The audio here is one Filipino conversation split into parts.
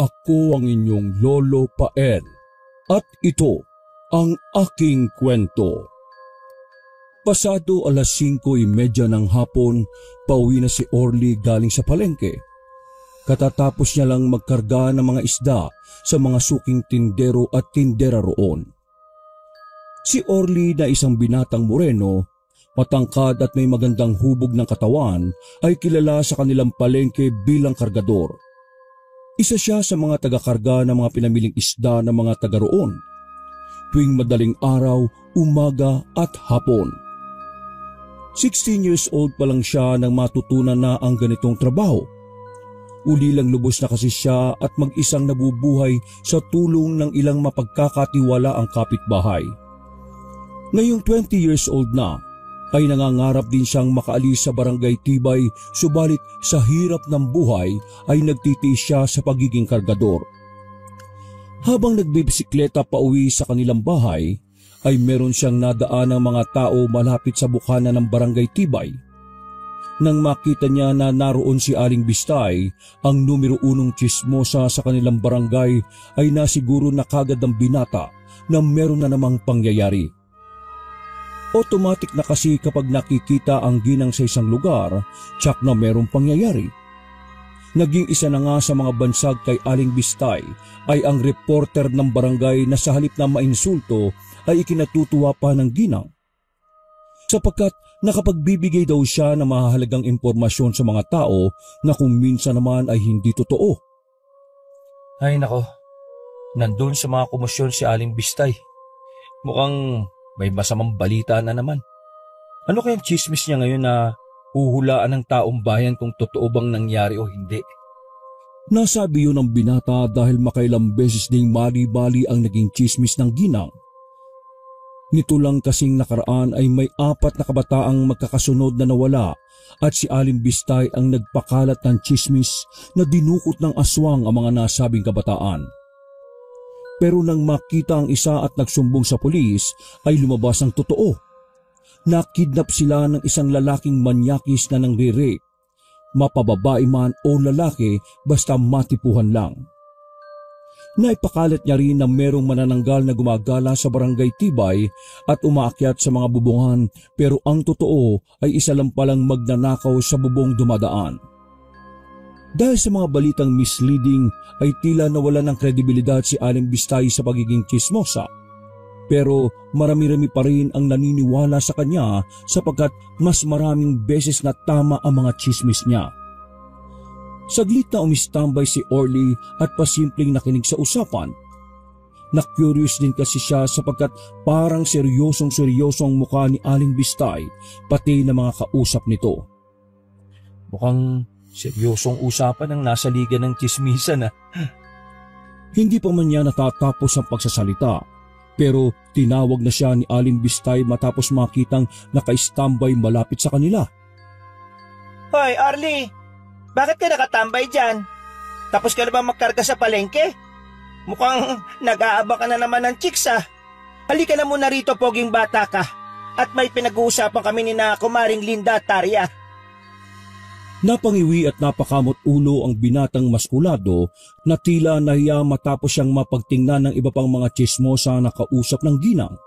Ako ang inyong Lolo Pael at ito ang aking kwento. Pasado 5:30 ng hapon, pauwi na si Orly galing sa palengke. Katatapos niya lang magkarga ng mga isda sa mga suking tindero at tindera roon. Si Orly na isang binatang moreno, matangkad at may magandang hubog ng katawan ay kilala sa kanilang palengke bilang kargador. Isa siya sa mga taga-karga ng mga pinamiling isda ng mga taga roon, tuwing madaling araw, umaga at hapon. 16 years old pa lang siya nang matutunan na ang ganitong trabaho. Ulilang lubos na kasi siya at mag-isang nabubuhay sa tulong ng ilang mapagkakatiwala ang kapitbahay. Ngayong 20 years old na, ay nangangarap din siyang makaalis sa barangay Tibay, subalit sa hirap ng buhay ay nagtitiis siya sa pagiging kargador. Habang nagbibisikleta pa uwi sa kanilang bahay, ay meron siyang nadaan ng mga tao malapit sa bukana ng barangay Tibay. Nang makita niya na naroon si Aling Bistay, ang numero 1 tsismosa sa kanilang barangay, ay nasiguro na kagad ng binata na meron na namang pangyayari. Automatic na kasi kapag nakikita ang ginang sa isang lugar, tsak na merong pangyayari. Naging isa na nga sa mga bansag kay Aling Bistay ay ang reporter ng barangay na sa halip na mainsulto ay ikinatutuwa pa ng ginang. Sapagkat nakapagbibigay daw siya ng mahalagang impormasyon sa mga tao na kung minsan naman ay hindi totoo. Ay nako, nandun sa mga komosyon si Aling Bistay. Mukhang may masamang balita na naman. Ano kayang chismis niya ngayon na huhulaan ng taong bayan kung totoo bang nangyari o hindi? Nasabi yun ng binata dahil makailang beses ding mali-bali ang naging chismis ng ginang. Nito lang kasing nakaraan ay may 4 na kabataang magkakasunod na nawala at si Aling Bistay ang nagpakalat ng chismis na dinukot ng aswang ang mga nasabing kabataan. Pero nang makita ang isa at nagsumbong sa pulis ay lumabas ang totoo. Nakidnap sila ng isang lalaking manyakis na nangre-rape. Mapababae man o lalaki basta matipuhan lang. Naipakalat niya rin na merong manananggal na gumagala sa barangay Tibay at umaakyat sa mga bubungan, pero ang totoo ay isa lang palang magnanakaw sa bubong dumadaan. Dahil sa mga balitang misleading ay tila nawala ng kredibilidad si Aling Bistay sa pagiging chismosa. Pero marami-rami pa rin ang naniniwala sa kanya sapagkat mas maraming beses na tama ang mga chismis niya. Saglit na umistambay si Orly at pasimpleng nakinig sa usapan. Na-curious din kasi siya sapagkat parang seryosong mukha ni Aling Bistay pati na mga kausap nito. Mukhang seryosong usapan ang nasa liga ng chismisan . Hindi pa man niya natatapos ang pagsasalita, pero tinawag na siya ni Aling Bistay matapos makitang naka-standby malapit sa kanila. Hoy, Orly! Bakit ka nakatambay dyan? Tapos ka na ba magkarga sa palengke? Mukhang nag-aaba ka na naman ng chicks . Halika na muna rito, poging bata ka. At may pinag-uusapan kami ni na Kumaring Linda at Tarya. Napangiwi at napakamot ulo ang binatang maskulado na tila nahiya matapos siyang mapagtingnan ng iba pang mga chismosa na kausap ng ginang.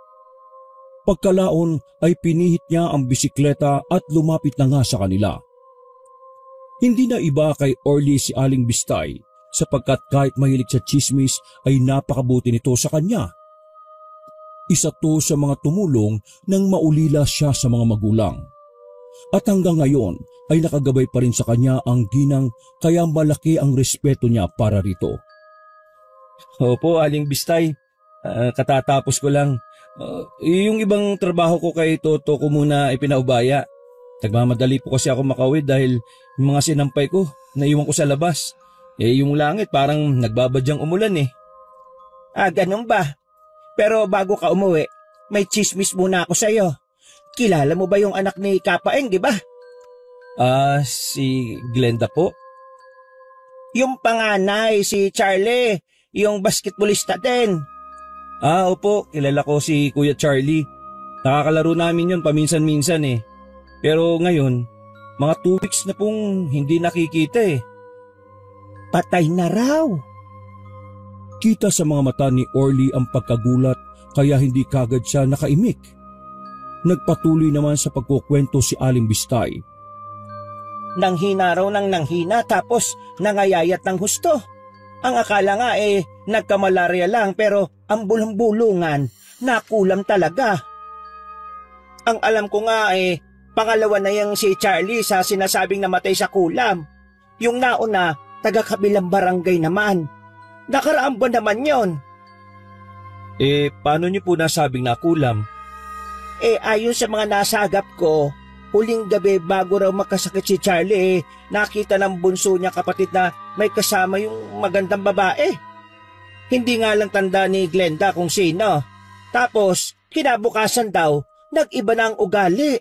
Pagkalaon ay pinihit niya ang bisikleta at lumapit na nga sa kanila. Hindi na iba kay Orly si Aling Bistay sapagkat kahit mahilig sa chismis ay napakabuti nito sa kanya. Isa to sa mga tumulong nang maulila siya sa mga magulang. At hanggang ngayon ay nakagabay pa rin sa kanya ang ginang kaya malaki ang respeto niya para rito. Opo, Aling Bistay. Katatapos ko lang. Yung ibang trabaho ko kay Toto ko muna ipinaubaya. Nagmamadali po kasi ako makauwi dahil yung mga sinampay ko naiwan ko sa labas. Yung langit parang nagbabadyang umulan . Ganun ba? Pero bago ka umuwi, may chismis muna ako sa'yo. Kilala mo ba yung anak ni Kapaeng, di ba? Si Glenda po. Yung panganay, si Charlie, yung basketballista din. Opo, kilala ko si Kuya Charlie. Nakakalaro namin yun paminsan-minsan . Pero ngayon, mga 2 weeks na pong hindi nakikita . patay na raw. Kita sa mga mata ni Orly ang pagkagulat kaya hindi kagad siya nakaimik. Nagpatuloy naman sa pagkukwento si Aling Bistay. Nanghina raw ng nanghina tapos nangayayat ng husto. Ang akala nga nagkamalarya lang pero ang bulong-bulungan nakulam talaga. Ang alam ko nga pangalawa na yung si Charlie sa sinasabing namatay sa kulam. Yung nauna, taga-kabilang barangay naman. Nakaraang buwan naman yon. Paano niyo po nasabing nakulam? Ayon sa mga nasagap ko, huling gabi bago raw makasakit si Charlie, nakita ng bunso niya kapatid na may kasama yung magandang babae. Hindi nga lang tanda ni Glenda kung sino. Tapos, kinabukasan daw, nag-iba na ang ugali.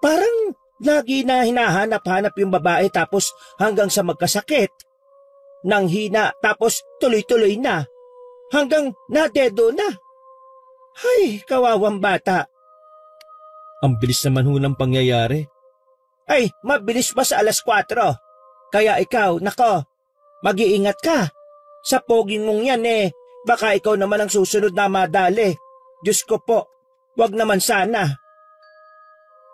Parang lagi na hinahanap-hanap yung babae tapos hanggang sa magkasakit. Nanghina tapos tuloy-tuloy na. Hanggang nadedo na. Ay, kawawang bata. Ang bilis naman ho ng pangyayari. Ay, mabilis pa sa 4:00. Kaya ikaw, nako, mag-iingat ka. Sa poging mong yan baka ikaw naman ang susunod na madali. Diyos ko po, wag naman sana.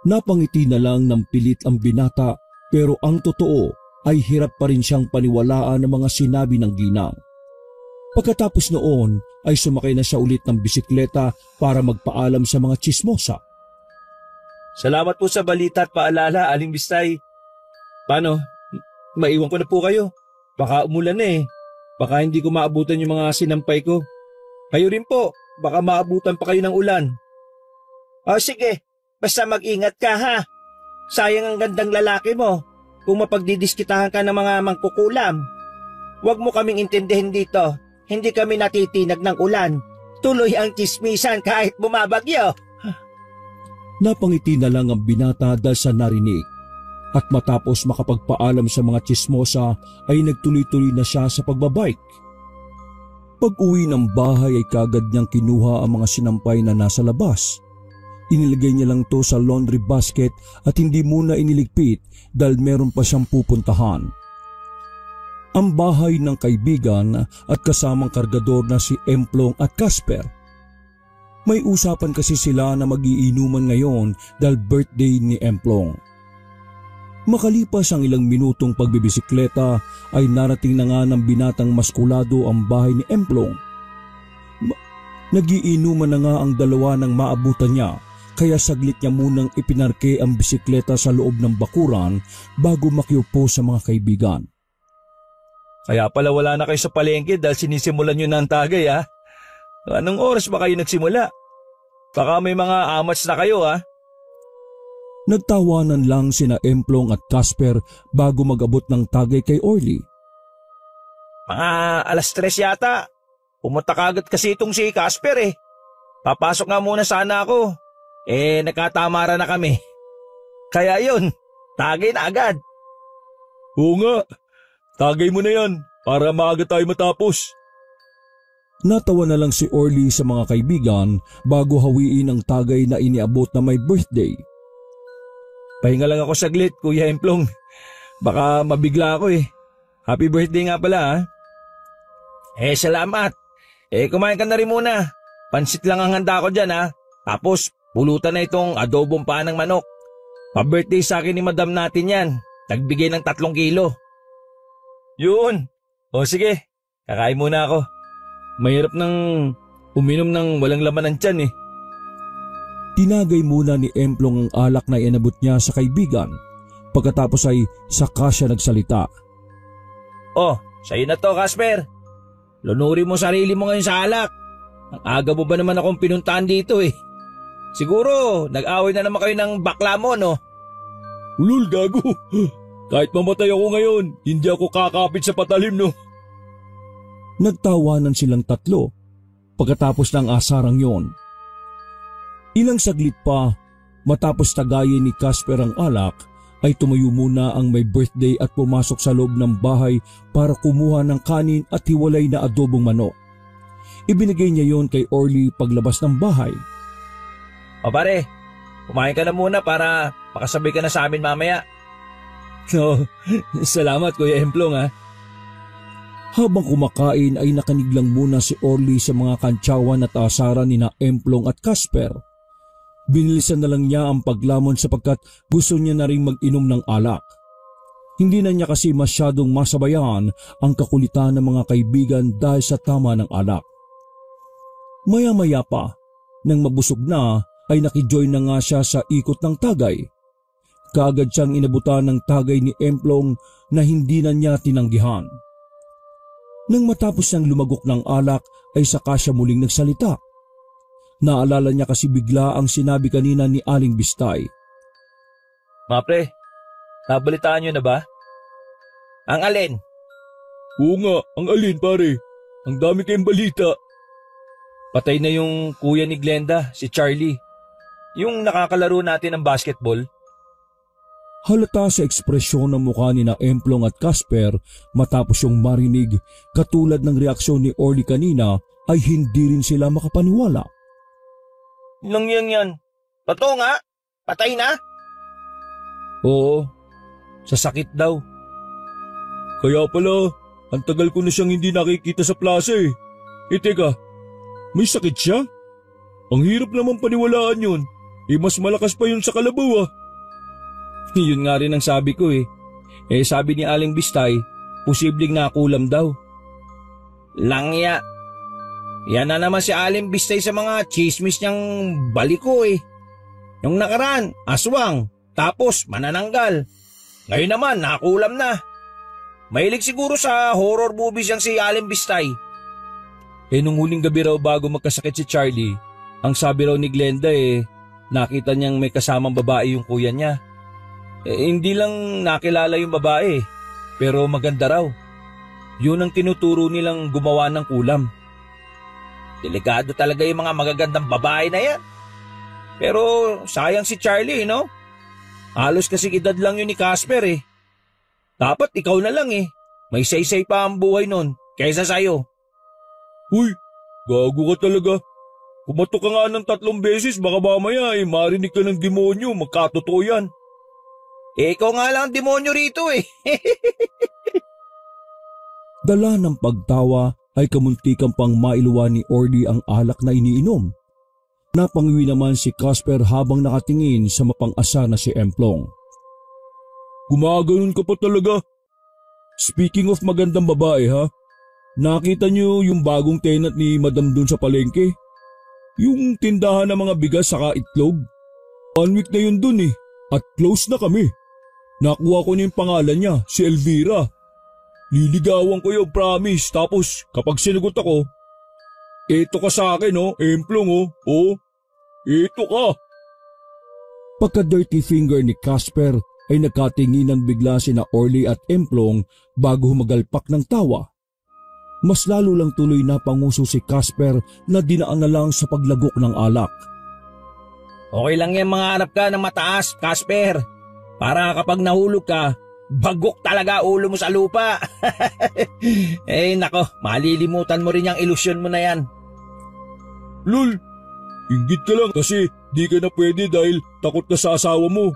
Napangiti na lang ng pilit ang binata pero ang totoo ay hirap pa rin siyang paniwalaan ng mga sinabi ng ginang. Pagkatapos noon ay sumakay na siya ulit ng bisikleta para magpaalam sa mga tsismosa. Salamat po sa balita at paalala, Aling Bistay. Paano? Maiwan ko na po kayo. Baka umulan Baka hindi ko maabutan yung mga sinampay ko. Kayo rin po, baka maabutan pa kayo ng ulan. Sige, basta mag-ingat ka ha. Sayang ang gandang lalaki mo kung mapagdidiskitahan ka ng mga mangkukulam. Huwag mo kaming intindihin dito. Hindi kami natitinag ng ulan. Tuloy ang tsismisan kahit bumabagyo. Napangiti na lang ang binata dahil sa narinig. At matapos makapagpaalam sa mga tsismosa ay nagtuloy-tuloy na siya sa pagbabike. Pag-uwi ng bahay ay kagad niyang kinuha ang mga sinampay na nasa labas. Inilagay niya lang to sa laundry basket at hindi muna iniligpit dahil meron pa siyang pupuntahan. Ang bahay ng kaibigan at kasamang kargador na si Emplong at Casper. May usapan kasi sila na mag-iinuman ngayon dahil birthday ni Emplong. Makalipas ang ilang minutong pagbibisikleta ay narating na nga ng binatang maskulado ang bahay ni Emplong. Nagiinuman na nga ang dalawa ng maabutan niya kaya saglit niya munang ipinarke ang bisikleta sa loob ng bakuran bago makiupo sa mga kaibigan. Kaya pala wala na kayo sa palengke dahil sinisimulan nyo na ang tagay Anong oras ba kayo nagsimula? Baka may mga amats na kayo Nagtawanan lang sina Emplong at Casper bago mag-abot ng tagay kay Orly. Mga 3:00 yata. Pumunta kagad kasi itong si Casper Papasok nga muna sana ako. Nagkatamara na kami. Kaya yun, tagay na agad. Oo nga, tagay mo na yan para maaga tayo matapos. Natawa na lang si Orly sa mga kaibigan bago hawiin ang tagay na iniabot na may birthday. Pahinga lang ako saglit, Kuya Emplong. Baka mabigla ako Happy birthday nga pala Salamat. Kumain ka na rin muna. Pansit lang ang handa ko dyan Tapos pulutan na itong adobong paa ng manok. Pa-birthday sa akin ni madam natin yan. Nagbigay ng 3 kilo. Yun. O sige, kakain muna ako. Mahirap nang uminom ng walang laman ng tiyan Tinagay muna ni Emplong ang alak na inabot niya sa kaibigan. Pagkatapos ay saka siya nagsalita. Sa'yo na to, Casper. Lunurin mo sarili mo ngayon sa alak. Ang aga mo ba naman akong pinuntahan dito Siguro, nag-away na naman kayo ng bakla mo, no? Ulul, gago. Kahit mamatay ako ngayon, hindi ako kakapit sa patalim, no? Nagtawanan silang tatlo pagkatapos ng asarang yon. Ilang saglit pa, matapos tagayin ni Casper ang alak, ay tumayo muna ang may birthday at pumasok sa loob ng bahay para kumuha ng kanin at hiwalay na adobong manok. Ibinigay niya yon kay Orly paglabas ng bahay. Pare, kumain ka na muna para makasabay ka na sa amin mamaya. Salamat Kuya Emplong Habang kumakain ay nakinig lang muna si Orly sa mga kantsawan at asaran ni na Emplong at Casper. Binilisan na lang niya ang paglamon sapagkat gusto niya na rin mag-inom ng alak. Hindi na niya kasi masyadong masabayan ang kakulitan ng mga kaibigan dahil sa tama ng alak. Maya-maya pa, nang mabusog na ay nakijoin na nga siya sa ikot ng tagay. Kaagad siyang inabutan ng tagay ni Emplong na hindi na niya tinanggihan. Nang matapos niyang lumagok ng alak ay saka siya muling nagsalita. Naalala niya kasi bigla ang sinabi kanina ni Aling Bistay. Mapre, nabalitaan niyo na ba? Ang alin? Oo nga, ang alin pare. Ang dami kayong balita. Patay na yung kuya ni Glenda, si Charlie. Yung nakakalaro natin ng basketball. Halata sa ekspresyon ng mukha ni na Emplong at Casper matapos yung marinig, katulad ng reaksyon ni Orly kanina ay hindi rin sila makapaniwala. Nang yan. Totoo nga? Patay na? Oo, sa sakit daw. Kaya pala, ang tagal ko na siyang hindi nakikita sa plaza eh. Teka, may sakit siya? Ang hirap naman paniwalaan yun. Mas malakas pa yun sa kalabaw ah. Yun nga rin ang sabi ko eh. Sabi ni Aling Bistay, posibleng nakulam daw. Langya. Yan na naman si Aling Bistay sa mga chismis niyang baliko eh. Yung nakaraan, aswang, tapos manananggal. Ngayon naman, nakulam na. Mahilig siguro sa horror movies yang si Aling Bistay. Nung huling gabi raw bago magkasakit si Charlie, ang sabi raw ni Glenda nakita niyang may kasamang babae yung kuya niya. Hindi lang nakilala yung babae, pero maganda raw. Yun ang tinuturo nilang gumawa ng kulam. Delikado talaga yung mga magagandang babae na yan. Pero sayang si Charlie, no? Halos kasi edad lang yun ni Casper eh. Dapat ikaw na lang eh. May say-say pa ang buhay nun kaysa sayo. Huy, gago ka talaga. Kumatok ka nga ng 3 beses, baka mamaya marinig ka ng demonyo, magkatotoo yan. Ikaw nga lang ang demonyo rito eh. Dala ng pagtawa ay kamuntikan pang mailuwa ni Orly ang alak na iniinom. Napangiwi naman si Casper habang nakatingin sa mapang-asa na si Emplong. Gumaganon ka pa talaga. Speaking of magandang babae ha, nakita niyo yung bagong tenant ni Madam dun sa palengke? Yung tindahan ng mga bigas saka itlog? 1 week na yun dun eh, at close na kami. Nakuha ko na yung pangalan niya, si Elvira. Liligawan ko yung promise, tapos kapag sinagot ako, eto ka sa akin Emplong eto ka. Pagka-dirty finger ni Casper ay nagkatinginan bigla sina Orly at Emplong bago humagalpak ng tawa. Mas lalo lang tuloy na panguso si Casper na dinaan na lang sa paglagok ng alak. Okay lang yan mga hanap ka ng mataas, Casper. Para kapag nahulog ka, bagok talaga ulo mo sa lupa. Nako, malilimutan mo rin yung ilusyon mo na yan. Lul, inggit ka lang kasi di ka na pwede dahil takot ka sa asawa mo.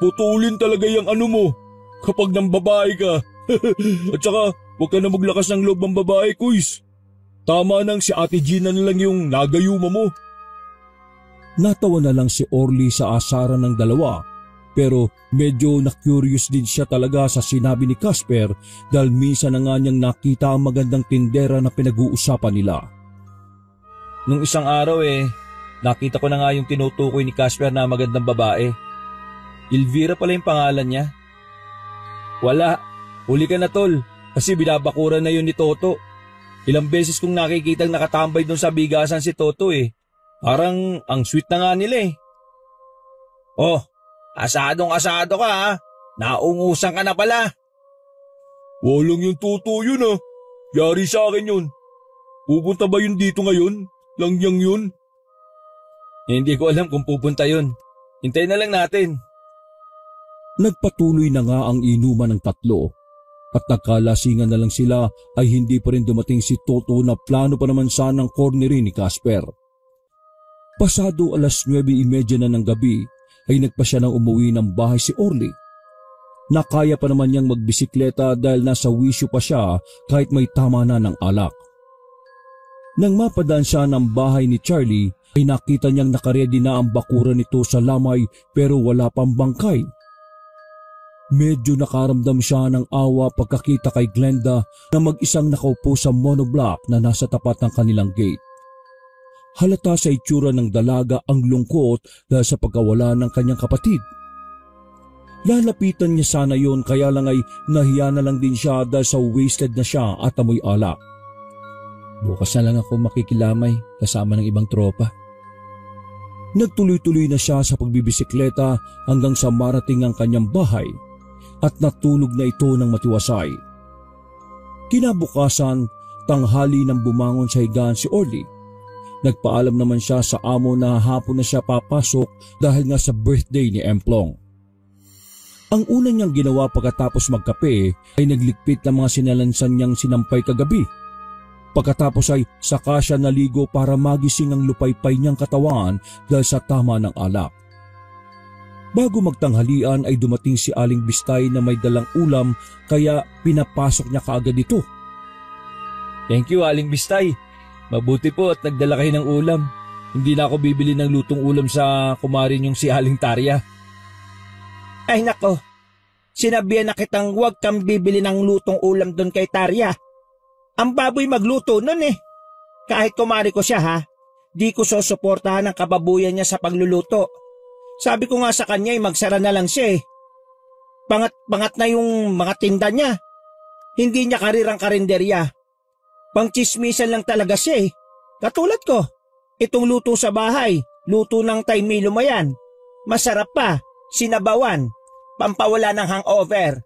Putulin talaga yung ano mo kapag nang babae ka. At saka, huwag ka na maglakas ng loob ng babae, kuys. Tama nang si Ate Gina na lang yung nagayuma mo. Natawa na lang si Orly sa asaran ng dalawa, pero medyo na-curious din siya talaga sa sinabi ni Casper dahil minsan na nga niyang nakita ang magandang tindera na pinag-uusapan nila. Nung isang araw nakita ko na nga yung tinutukoy ni Casper na magandang babae. Elvira pala yung pangalan niya. Wala, huli ka na tol, kasi binabakuran na yun ni Toto. Ilang beses kong nakikitang nakatambay doon sa bigasan si Toto Parang ang sweet na nga nila Oh, asadong-asado ka ha. Naungusan ka na pala. Walang yung Toto yun Yari sa akin yun. Pupunta ba yun dito ngayon? Langyang yun? Hindi ko alam kung pupunta yun. Hintayin na lang natin. Nagpatuloy na nga ang inuman ng tatlo at nagkalasingan na lang sila ay hindi pa rin dumating si Toto na plano pa naman sanang cornerin ni Casper. Pasado 9:30 na ng gabi ay nagpa siya ng umuwi ng bahay si Orly. Nakaya pa naman niyang magbisikleta dahil nasa wisyo pa siya kahit may tama na ng alak. Nang mapadaan siya ng bahay ni Charlie ay nakita niyang nakaredy na ang bakuran nito sa lamay pero wala pang bangkay. Medyo nakaramdam siya ng awa pagkakita kay Glenda na mag-isang nakaupo sa monoblock na nasa tapat ng kanilang gate. Halata sa itsura ng dalaga ang lungkot dahil sa pagkawala ng kanyang kapatid. Lalapitan niya sana yon kaya lang ay nahiya na lang din siya dahil sa wasted na siya at amoy alak. Bukas na lang ako makikilamay kasama ng ibang tropa. Nagtuloy-tuloy na siya sa pagbibisikleta hanggang sa marating ang kanyang bahay at natulog na ito ng matiwasay. Kinabukasan, tanghali nang bumangon sa higaan si Orly. Nagpaalam naman siya sa amo na hapon na siya papasok dahil nga sa birthday ni Emplong. Ang una niyang ginawa pagkatapos magkape ay naglikpit ng mga sinalansan niyang sinampay kagabi. Pagkatapos ay saka siya naligo para magising ang lupaypay niyang katawan dahil sa tama ng alak. Bago magtanghalian ay dumating si Aling Bistay na may dalang ulam kaya pinapasok niya kaagad ito. Thank you, Aling Bistay. Mabuti po at nagdala kayo ng ulam. Hindi na ako bibili ng lutong ulam sa kumarin yung si Aling Tarya. Ay nako, sinabihan na kitang huwag kang bibili ng lutong ulam doon kay Tarya. Ang baboy magluto nun eh. Kahit kumari ko siya ha, di ko susuportahan ang kababuyan niya sa pagluluto. Sabi ko nga sa kanya ay magsara na lang siya eh. Pangat na yung mga tinda niya. Hindi niya karirang karinderya. Pangchismisan lang talaga siya eh. Katulad ko, itong luto sa bahay, luto ng Tay Milo mo yan. Masarap pa, sinabawan, pampawala ng hangover.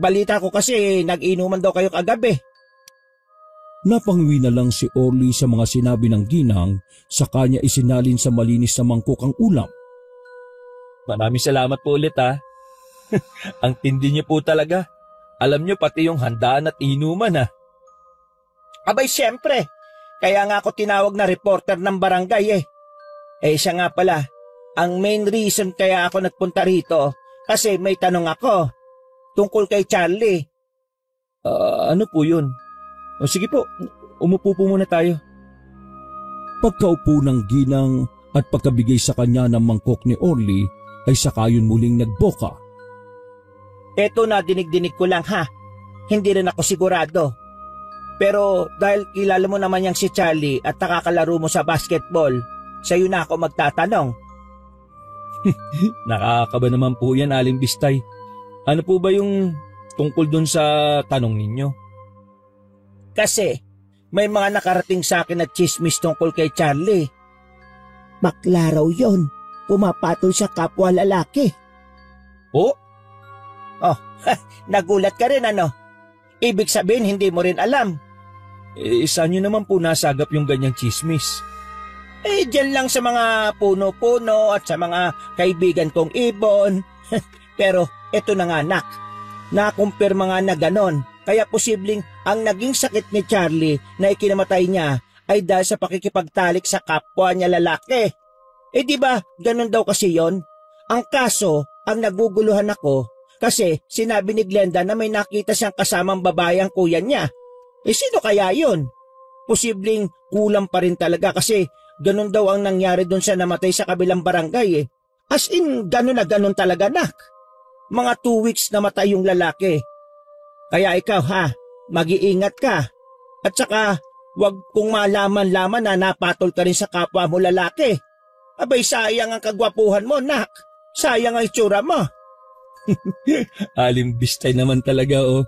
Balita ko kasi nag-inuman daw kayo kagabi. Napangwi na lang si Orly sa mga sinabi ng ginang, sa kanya isinalin sa malinis na mangkok ang ulam. Maraming salamat po ulit ha. Ang tindi niyo po talaga. Alam niyo pati yung handaan at inuman ha. Abay siyempre, kaya nga ako tinawag na reporter ng barangay eh. Siya nga pala, ang main reason kaya ako nagpunta rito kasi may tanong ako tungkol kay Charlie. Ano po yun? O sige po, umupo po muna tayo. Pagkaupo ng ginang at pagkabigay sa kanya ng mangkok ni Orly ay saka yun muling nagboka. Eto na dinig-dinig ko lang ha, hindi rin ako sigurado. Pero dahil kilala mo naman yang si Charlie at nakakalaro mo sa basketball, sa'yo na ako magtatanong. Nakakaba naman po yan, Aling Bistay. Ano po ba yung tungkol dun sa tanong ninyo? Kasi may mga nakarating sa akin na chismis tungkol kay Charlie. Bakla raw yun, pumapatol sa kapwa lalaki. Oh? Nagulat ka rin ano? Ibig sabihin hindi mo rin alam. Saan nyo naman po nasagap yung ganyang chismis? Diyan lang sa mga puno-puno at sa mga kaibigan kong ibon. Pero eto na nga anak, nakumpirma nga na ganon. Kaya posibleng ang naging sakit ni Charlie na ikinamatay niya ay dahil sa pakikipagtalik sa kapwa niya lalaki. Di ba ganon daw kasi yon? Ang kaso, ang naguguluhan ako kasi sinabi ni Glenda na may nakita siyang kasamang babae ang kuya niya. Sino kaya yun? Posibleng kulang pa rin talaga kasi ganon daw ang nangyari doon sa namatay sa kabilang barangay eh. As in, ganon na ganon talaga nak. Mga 2 weeks namatay yung lalaki. Kaya ikaw ha, mag-iingat ka. At saka, wag kung malaman-laman na napatol ka rin sa kapwa mo lalaki. Abay sayang ang kagwapuhan mo nak. Sayang ang itsura mo. Aling Bistay naman talaga oh.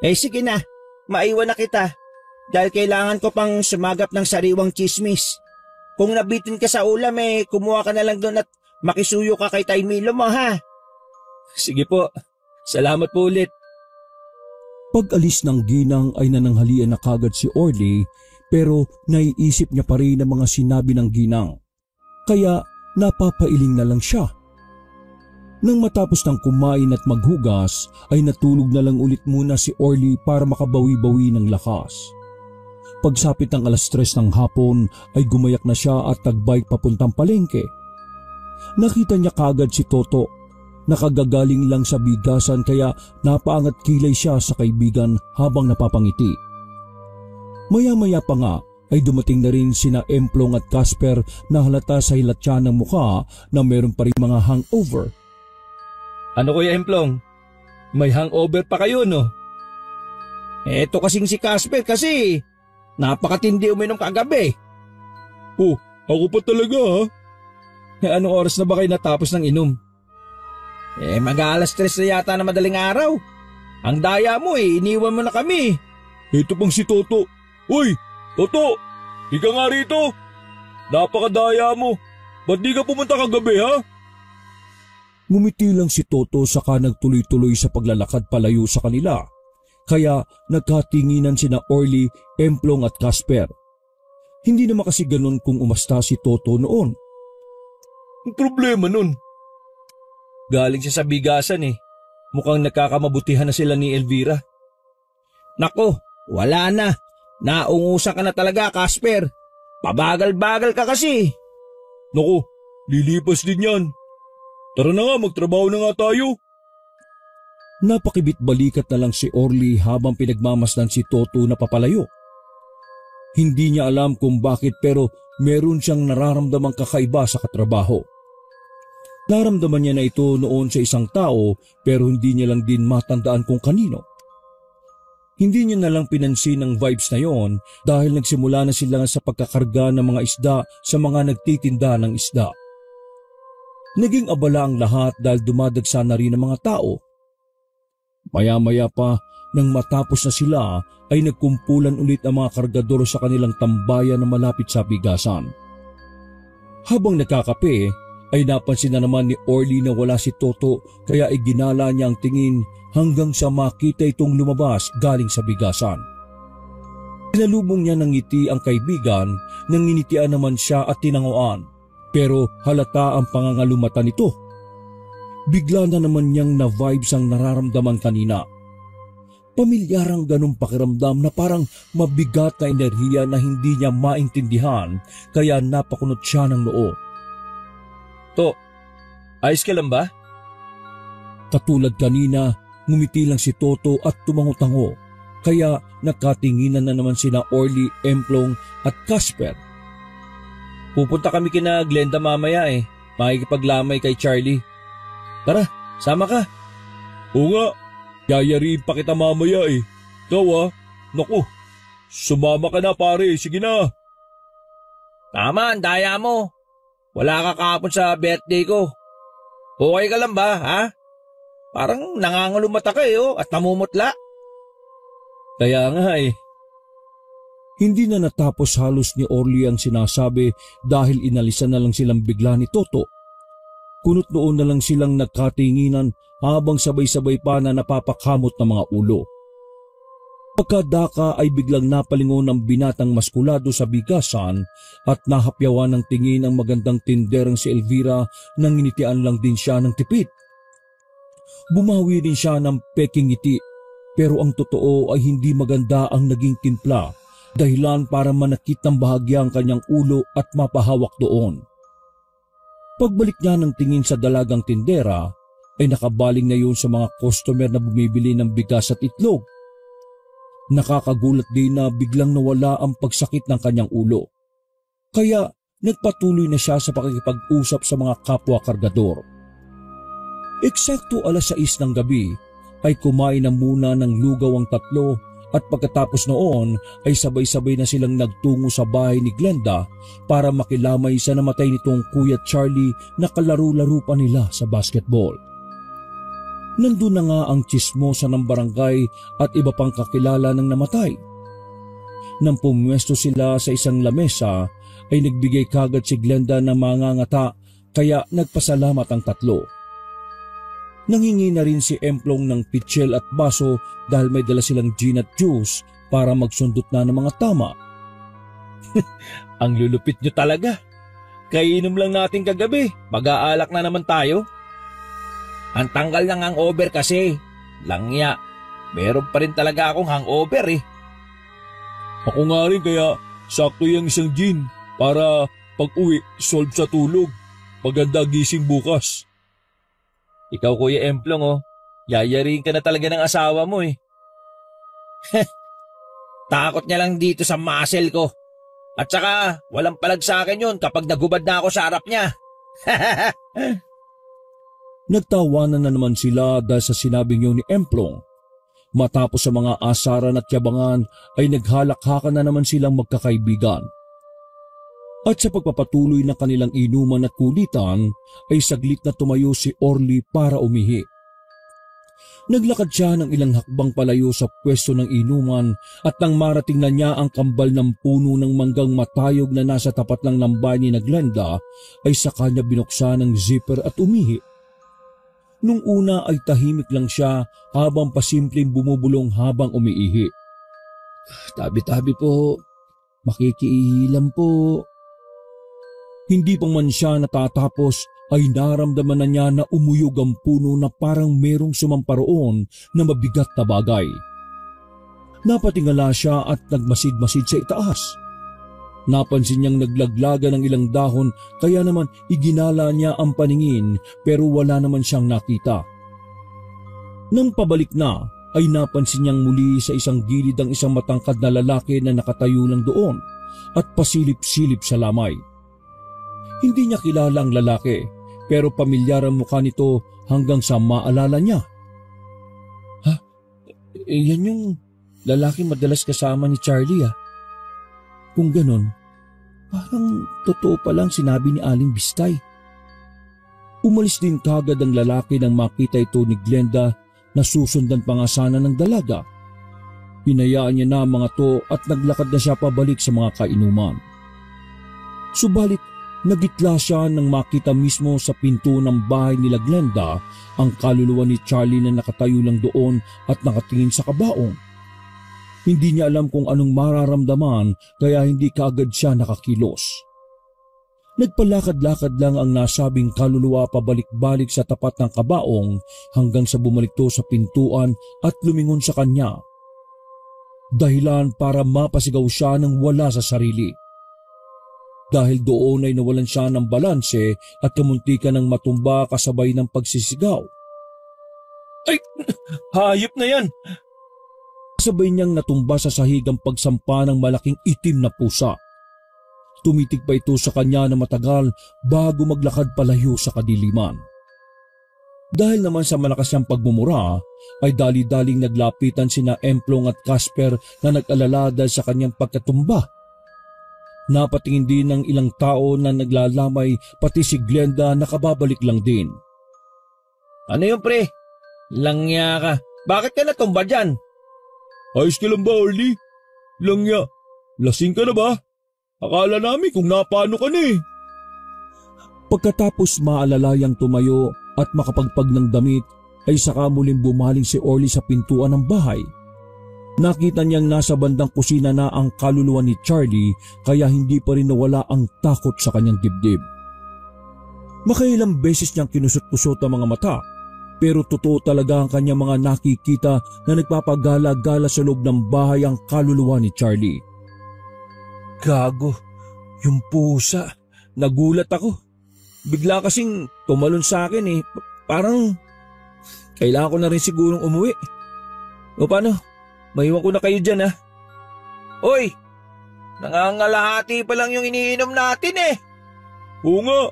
Sige na, maiwan na kita. Dahil kailangan ko pang sumagap ng sariwang chismis. Kung nabitin ka sa ulam kumuha ka na lang doon at makisuyo ka kay Tay Milo mo ha. Sige po, salamat po ulit. Pag-alis ng ginang ay nananghalian na kagad si Orly pero naiisip niya pa rin ang mga sinabi ng ginang. Kaya napapailing na lang siya. Nang matapos ng kumain at maghugas ay natulog na lang ulit muna si Orly para makabawi-bawi ng lakas. Pagsapit ng 3:00 ng hapon ay gumayak na siya at nagbike papuntang palengke. Nakita niya kagad si Toto. Nakagagaling lang sa bigasan kaya napaangat kilay siya sa kaibigan habang napapangiti. Maya-maya pa nga ay dumating na rin sina Emplong at Casper na halata sa hilatya ng mukha na meron pa rin mga hangover. Ano Kuya Emplong? May hangover pa kayo no? Eto kasing si Casper kasi napakatindi uminom kagabi. Oh, ako pa talaga ha? Anong oras na ba kayo natapos ng inom? Mag-aalas 3 na yata na madaling araw. Ang daya mo iniwan mo na kami. Ito pang si Toto. Uy, Toto! Ika nga rito! Napakadaya mo! Ba't di ka pumunta kagabi ha? Ngumiti lang si Toto saka nagtuloy-tuloy sa paglalakad palayo sa kanila. Kaya nagkatinginan sina Orly, Emplong at Casper. Hindi naman kasi ganun kung umasta si Toto noon. Ang problema nun? Galing siya sa bigasan Mukhang nagkakamabutihan na sila ni Elvira. Nako, wala na. Naungusan ka na talaga, Casper. Pabagal-bagal ka kasi. Naku, lilipas din yan. Tara na nga, magtrabaho na nga tayo. Napakibit-balikat na lang si Orly habang pinagmamasdan si Toto na papalayo. Hindi niya alam kung bakit pero meron siyang nararamdamang kakaiba sa katrabaho. Naramdaman niya na ito noon sa isang tao pero hindi niya lang din matandaan kung kanino. Hindi niya na lang pinansin ang vibes na yon dahil nagsimula na sila sa pagkakarga ng mga isda sa mga nagtitinda ng isda. Naging abala ang lahat dahil dumadagsa na rin ang mga tao. Maya-maya pa nang matapos na sila ay nagkumpulan ulit ang mga kargador sa kanilang tambayan na malapit sa bigasan. Habang nakakape ay napansin na naman ni Orly na wala si Toto kaya iginala niya ang tingin hanggang sa makita itong lumabas galing sa bigasan. Pinalubong niya ng ngiti ang kaibigan nang nginitian naman siya at tinanguan pero halata ang pangangalumata nito. Bigla na naman niyang na-vibes ang nararamdaman kanina. Pamilyarang ganong pakiramdam na parang mabigat na enerhiya na hindi niya maintindihan kaya napakunot siya ng noo. To, ayos ka lang ba? Katulad kanina, ngumiti lang si Toto at tumango-tango kaya nakatinginan na naman sina Orly, Emplong at Casper. Pupunta kami kina Glenda mamaya makikipaglamay kay Charlie. Tara, sama ka. Oo nga, yayariin pa kita mamaya Ikaw naku, sumama ka na pare, sige na. Tama, ang daya mo. Wala ka kahapon sa birthday ko. Okay ka lang ba, ha? Parang nangangulumata ka at namumutla. Kaya nga Hindi na natapos halos ni Orly ang sinasabi dahil inalisan na lang silang bigla ni Toto. Kunot noon na lang silang nagkatinginan habang sabay-sabay pa na napapakamot ng mga ulo. Pagkadaka ay biglang napalingon ng binatang maskulado sa bigasan at nahapyawan ng tingin ang magandang tinderang si Elvira nang nginitian lang din siya ng tipid. Bumawi din siya ng peking ngiti pero ang totoo ay hindi maganda ang naging timpla dahilan para manakit ng bahagya ang kanyang ulo at mapahawak doon. Pagbalik niya ng tingin sa dalagang tindera ay nakabaling na yun sa mga customer na bumibili ng bigas at itlog. Nakakagulat din na biglang nawala ang pagsakit ng kanyang ulo. Kaya nagpatuloy na siya sa pakikipag-usap sa mga kapwa kargador. Eksakto 6:00 ng gabi ay kumain na muna ng lugaw ang tatlo at pagkatapos noon ay sabay-sabay na silang nagtungo sa bahay ni Glenda para makilamay sa namatay nitong Kuya Charlie na kalaro-laro pa nila sa basketball. Nandun na nga ang tsismosa ng barangay at iba pang kakilala ng namatay. Nang pumwesto sila sa isang lamesa ay nagbigay kagad si Glenda ng mangangata kaya nagpasalamat ang tatlo. Nanghingi na rin si Emplong ng pitsil at baso dahil may dala silang gin at juice para magsundot na ng mga tama. Ang lulupit nyo talaga. Kainom lang natin kagabi, mag-aalak na naman tayo. Ang tanggal ng hangover kasi. Langya, meron pa rin talaga akong hangover Ako nga rin kaya sakto yung isang gin para pag uwi solve sa tulog. Maganda gising bukas. Ikaw Kuya Emplong yayarin ka na talaga ng asawa mo eh. Takot niya lang dito sa muscle ko. At saka, walang palag sa akin yun kapag nagubad na ako sa harap niya. Nagtawanan na naman sila dahil sa sinabing yun ni Emplong. Matapos sa mga asaran at yabangan ay naghalakhakan na naman silang magkakaibigan. At sa pagpapatuloy ng kanilang inuman at kulitan ay saglit na tumayo si Orly para umihi. Naglakad siya ng ilang hakbang palayo sa pwesto ng inuman at nang marating na niya ang kambal ng puno ng manggang matayog na nasa tapat lang ng bahay ni Glenda ay saka niya binuksan ang zipper at umihi. Nung una ay tahimik lang siya habang pasimpleng bumubulong habang umiihi. Tabi-tabi po, makikiihilan po. Hindi pa man siya natatapos ay naramdaman na niya na umuyog ang puno na parang merong sumamparoon na mabigat na bagay. Napatingala siya at nagmasid-masid sa itaas. Napansin niyang naglaglagan ng ilang dahon kaya naman iginala niya ang paningin pero wala naman siyang nakita. Nang pabalik na ay napansin niyang muli sa isang gilid ang isang matangkad na lalaki na nakatayo lang doon at pasilip-silip sa lamay. Hindi niya kilala ang lalaki pero pamilyar ang mukha nito hanggang sa maalala niya. Yan yung lalaki madalas kasama ni Charlie . Kung ganon, parang totoo palang sinabi ni Aling Bistay. Umalis din kagad ang lalaki nang makita ito ni Glenda na susundan pa nga sana ng dalaga. Pinayaan niya na ang mga to at naglakad na siya pabalik sa mga kainuman. Subalit, nagitla siya nang makita mismo sa pinto ng bahay nila Glenda ang kaluluwa ni Charlie na nakatayo lang doon at nakatingin sa kabaong. Hindi niya alam kung anong mararamdaman kaya hindi kaagad siya nakakilos. Nagpalakad-lakad lang ang nasabing kaluluwa pabalik-balik sa tapat ng kabaong hanggang sa bumalik to sa pintuan at lumingon sa kanya. Dahilan para mapasigaw siya nang wala sa sarili. Dahil doon ay nawalan siya ng balanse at kamuntikan ng matumba kasabay ng pagsisigaw. Ay! Hayop na yan! Sabay niyang natumba sa sahig ang pagsampa ng malaking itim na pusa. Tumitig pa ito sa kanya na matagal bago maglakad palayo sa kadiliman. Dahil naman sa malakas niyang pagmumura, ay dali-daling naglapitan sina Emplong at Casper na nag-alala dahil sa kanyang pagkatumba. Napatingin din ng ilang tao na naglalamay pati si Glenda nakababalik lang din. Ano yun pre? Langya ka. Bakit ka natumba dyan? Ayos ka lang ba, Orly? Langya, lasing ka na ba? Akala namin kung napano ka na eh. Pagkatapos maalalayang tumayo at makapagpag ng damit ay saka muling bumaling si Orly sa pintuan ng bahay. Nakita niyang nasa bandang kusina na ang kaluluwa ni Charlie kaya hindi pa rin nawala ang takot sa kanyang dibdib. Makailang beses niyang kinusot-kusot ang mga mata pero totoo talaga ang kanyang mga nakikita na nagpapagala-gala sa loob ng bahay ang kaluluwa ni Charlie. Gago, yung pusa. Nagulat ako. Bigla kasing tumalon sa akin eh. Parang kailangan ko na rin sigurong umuwi. O paano? Maiwan ko na kayo dyan Hoy! Nangangalahati pa lang yung iniinom natin eh. Oo nga.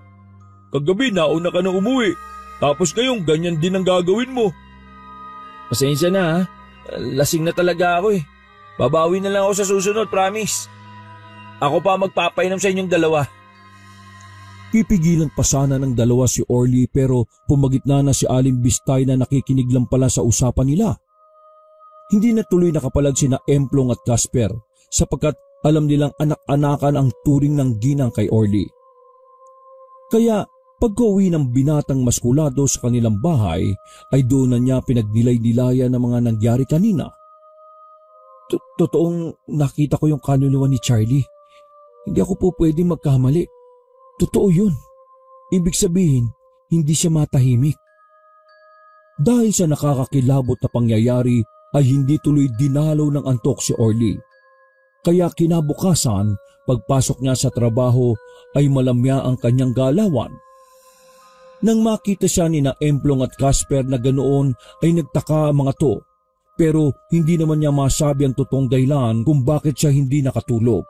Kagabi nauna ka na umuwi. Tapos ngayong ganyan din ang gagawin mo. Pasensya na Lasing na talaga ako eh. Babawi na lang ako sa susunod, promise. Ako pa magpapainom sa inyong dalawa. Pipigilan pa sana ng dalawa si Orly pero pumagitna na si Aling Bistay na nakikinig lang pala sa usapan nila. Hindi na tuloy nakapalag sina Emplong at Casper sapagkat alam nilang anak-anakan ang turing ng ginang kay Orly. Kaya pagka-uwi ng binatang maskulado sa kanilang bahay ay doon na niya pinagnilay-nilayan ng mga nangyari kanina. Totoong nakita ko yung kaluluwa ni Charlie. Hindi ako po pwedeng magkamali. Totoo yun. Ibig sabihin, hindi siya matahimik. Dahil sa nakakakilabot na pangyayari ay hindi tuloy dinalaw ng antok si Orly. Kaya kinabukasan, pagpasok niya sa trabaho ay malamya ang kanyang galawan. Nang makita siya ni na Emplong at Casper na ganoon ay nagtaka ang mga to, pero hindi naman niya masabi ang totoong dahilan kung bakit siya hindi nakatulog.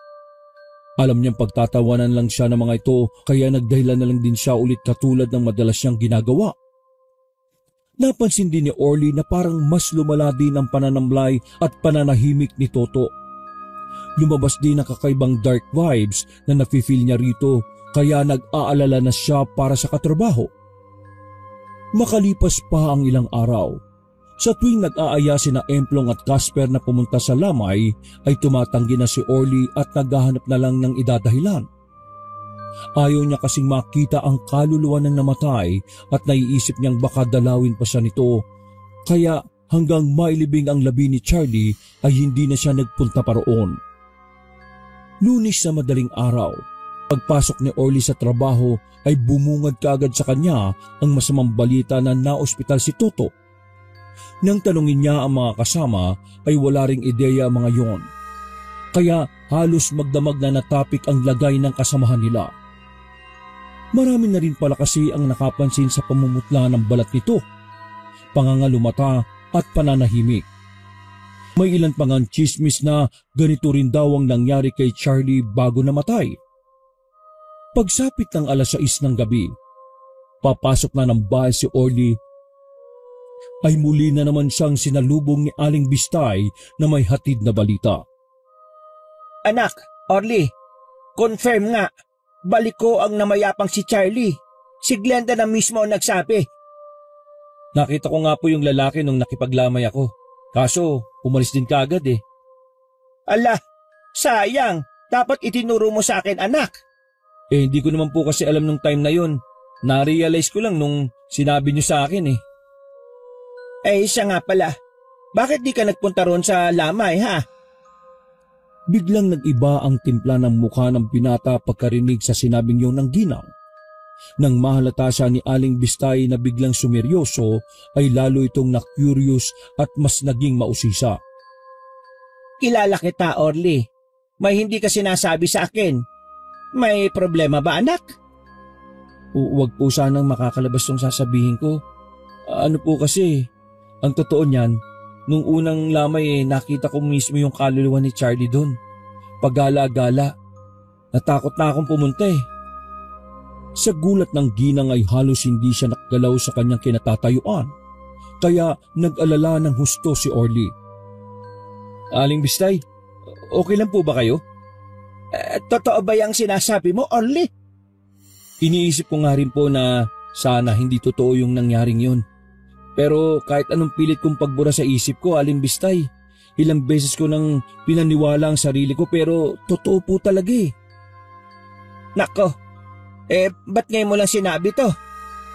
Alam niyang pagtatawanan lang siya ng mga ito kaya nagdahilan na lang din siya ulit katulad ng madalas niyang ginagawa. Napansin din ni Orly na parang mas lumala din ang pananamlay at pananahimik ni Toto. Lumabas din ang kakaibang dark vibes na nafe-feel niya rito kaya nag-aalala na siya para sa katrabaho. Makalipas pa ang ilang araw. Sa tuwing nag-aaya sina Emplong at Casper na pumunta sa lamay ay tumatanggi na si Orly at naghahanap na lang ng idadahilan. Ayaw niya kasing makita ang kaluluwa ng namatay at naiisip niyang baka dalawin pa siya nito. Kaya hanggang mailibing ang labi ni Charlie ay hindi na siya nagpunta pa roon. Lunes sa madaling araw, pagpasok ni Orly sa trabaho ay bumungad kaagad sa kanya ang masamang balita na naospital si Toto. Nang tanungin niya ang mga kasama ay wala ring ideya ang mga yon. Kaya halos magdamag na natapik ang lagay ng kasamahan nila. Marami na rin pala kasi ang nakapansin sa pamumutla ng balat nito, pangangalumata at pananahimik. May ilan pang ang chismis na ganito rin daw ang nangyari kay Charlie bago namatay. Pagsapit ng 6:00 ng gabi, papasok na ng bahay si Orly, ay muli na naman siyang sinalubong ni Aling Bistay na may hatid na balita. Anak, Orly, confirm nga, balik ko ang namayapang si Charlie. Si Glenda na mismo ang nagsabi. Nakita ko nga po yung lalaki nung nakipaglamay ako. Kaso, umalis din kaagad eh. Ala, sayang. Dapat itinuro mo sa akin, anak. Hindi ko naman po kasi alam nung time na yun. Na-realize ko lang nung sinabi niyo sa akin eh. Siya nga pala. Bakit di ka nagpunta roon sa lamay, ha? Biglang nag-iba ang timpla ng mukha ng binata pagkarinig sa sinabing yun ng ginang. Nang mahalata siya ni Aling Bistay na biglang sumeryoso, ay lalo itong na-curious at mas naging mausisa. Kilala kita, Orly. May hindi ka sinasabi sa akin. May problema ba, anak? Huwag po sanang makakalabas yung sasabihin ko. Ano po kasi, ang totoo niyan, nung unang lamay nakita ko mismo yung kaluluwa ni Charlie doon. Paggala-gala. Natakot na akong pumunta eh. Sa gulat ng ginang ay halos hindi siya nakagalaw sa kanyang kinatatayuan. Kaya nag-alala ng husto si Orly. Aling Bistay, okay lang po ba kayo? Totoo ba yung sinasabi mo, Orly? Iniisip ko nga rin po na sana hindi totoo yung nangyaring yun. Pero kahit anong pilit kong pagbura sa isip ko, Aling Bistay, ilang beses ko nang pinaniwala ang sarili ko pero totoo po talaga eh. Nako, ba't ngayon mo lang sinabi to?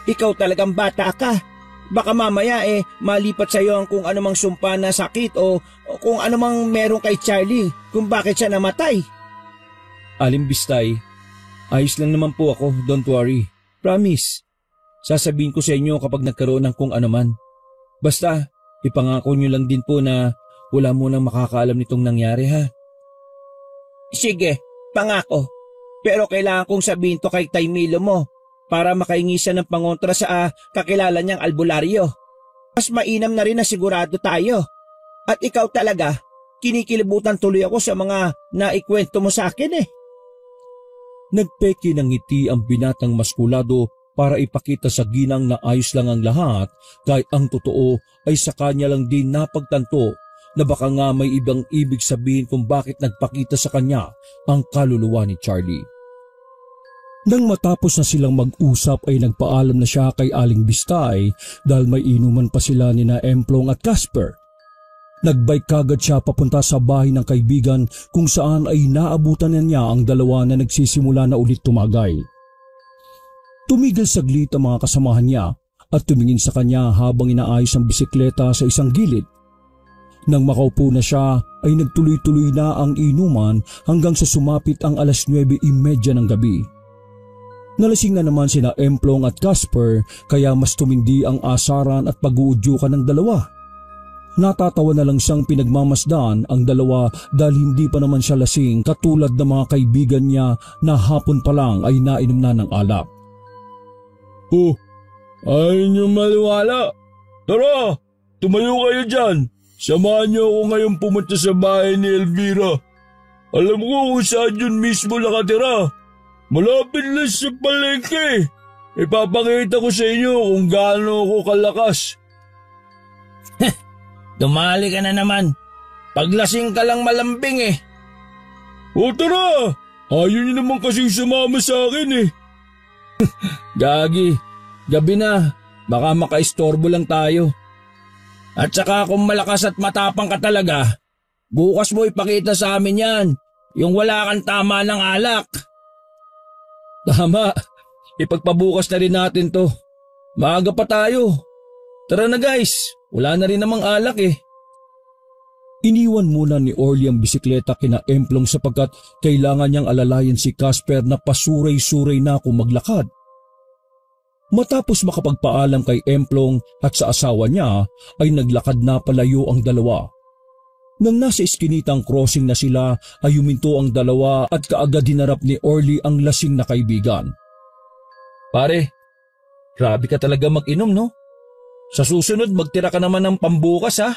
Ikaw talagang bata ka. Baka mamaya malipat sa'yo ang kung anumang sumpa na sakit o kung anumang meron kay Charlie kung bakit siya namatay. Aling Bistay, ayos lang naman po ako, don't worry. Promise. Sasabihin ko sa inyo kapag nagkaroon ng kung anuman. Basta, ipangako nyo lang din po na wala mo nang makakaalam nitong nangyari ha. Sige, pangako. Pero kailangan kong sabihin to kay Tay Milo mo para makahingi siya ng pangontra sa kakilala niyang albularyo. Mas mainam na rin na sigurado tayo. At ikaw talaga, kinikilibutan tuloy ako sa mga naikwento mo sa akin eh. Nagpeki ng ngiti ang binatang maskulado para ipakita sa ginang na ayos lang ang lahat kahit ang totoo ay sa kanya lang din napagtanto na baka nga may ibang ibig sabihin kung bakit nagpakita sa kanya ang kaluluwa ni Charlie. Nang matapos na silang mag-usap ay nagpaalam na siya kay Aling Bistay dahil may inuman pa sila ni na Emplong at Casper. Nagbike kagad siya papunta sa bahay ng kaibigan kung saan ay naabutan na niya ang dalawa na nagsisimula na ulit tumagay. Tumigil saglit ang mga kasamahan niya at tumingin sa kanya habang inaayos ang bisikleta sa isang gilid. Nang makaupo na siya ay nagtuloy-tuloy na ang inuman hanggang sa sumapit ang 9:30 ng gabi. Nalasing na naman sina Emplong at Casper kaya mas tumindi ang asaran at pag-uudyukan ng dalawa. Natatawa na lang siyang pinagmamasdan ang dalawa dahil hindi pa naman siya lasing katulad ng mga kaibigan niya na hapon pa lang ay nainom na ng alak. Oh, Ayaw niyo maliwala. Tara, tumayo kayo dyan. Samahan niyo ako ngayon pumunta sa bahay ni Elvira. Alam ko kung saan yun mismo nakatira. Malapit lang sa palengke. Ipapakita ko sa inyo kung gaano ako kalakas. Dumali ka na naman. Paglasing ka lang malambing eh. O tara, ayaw niyo naman kasing sumama sa akin eh. Gagi, gabi na. Baka makaistorbo lang tayo. At saka kung malakas at matapang ka talaga, bukas mo ipakita sa amin yan. Yung wala kang tama ng alak. Tama. Ipagpabukas na rin natin to. Maaga pa tayo. Tara na guys. Wala na rin namang alak eh. Iniwan muna ni Orly ang bisikleta kina Emplong sapagkat kailangan niyang alalayan si Casper na pasuray-suray na kung maglakad. Matapos makapagpaalam kay Emplong at sa asawa niya ay naglakad na palayo ang dalawa. Nang nasa iskinitang crossing na sila ay huminto ang dalawa at kaagad hinarap ni Orly ang lasing na kaibigan. Pare, grabe ka talaga mag-inom no? Sa susunod magtira ka naman ng pambukas ha?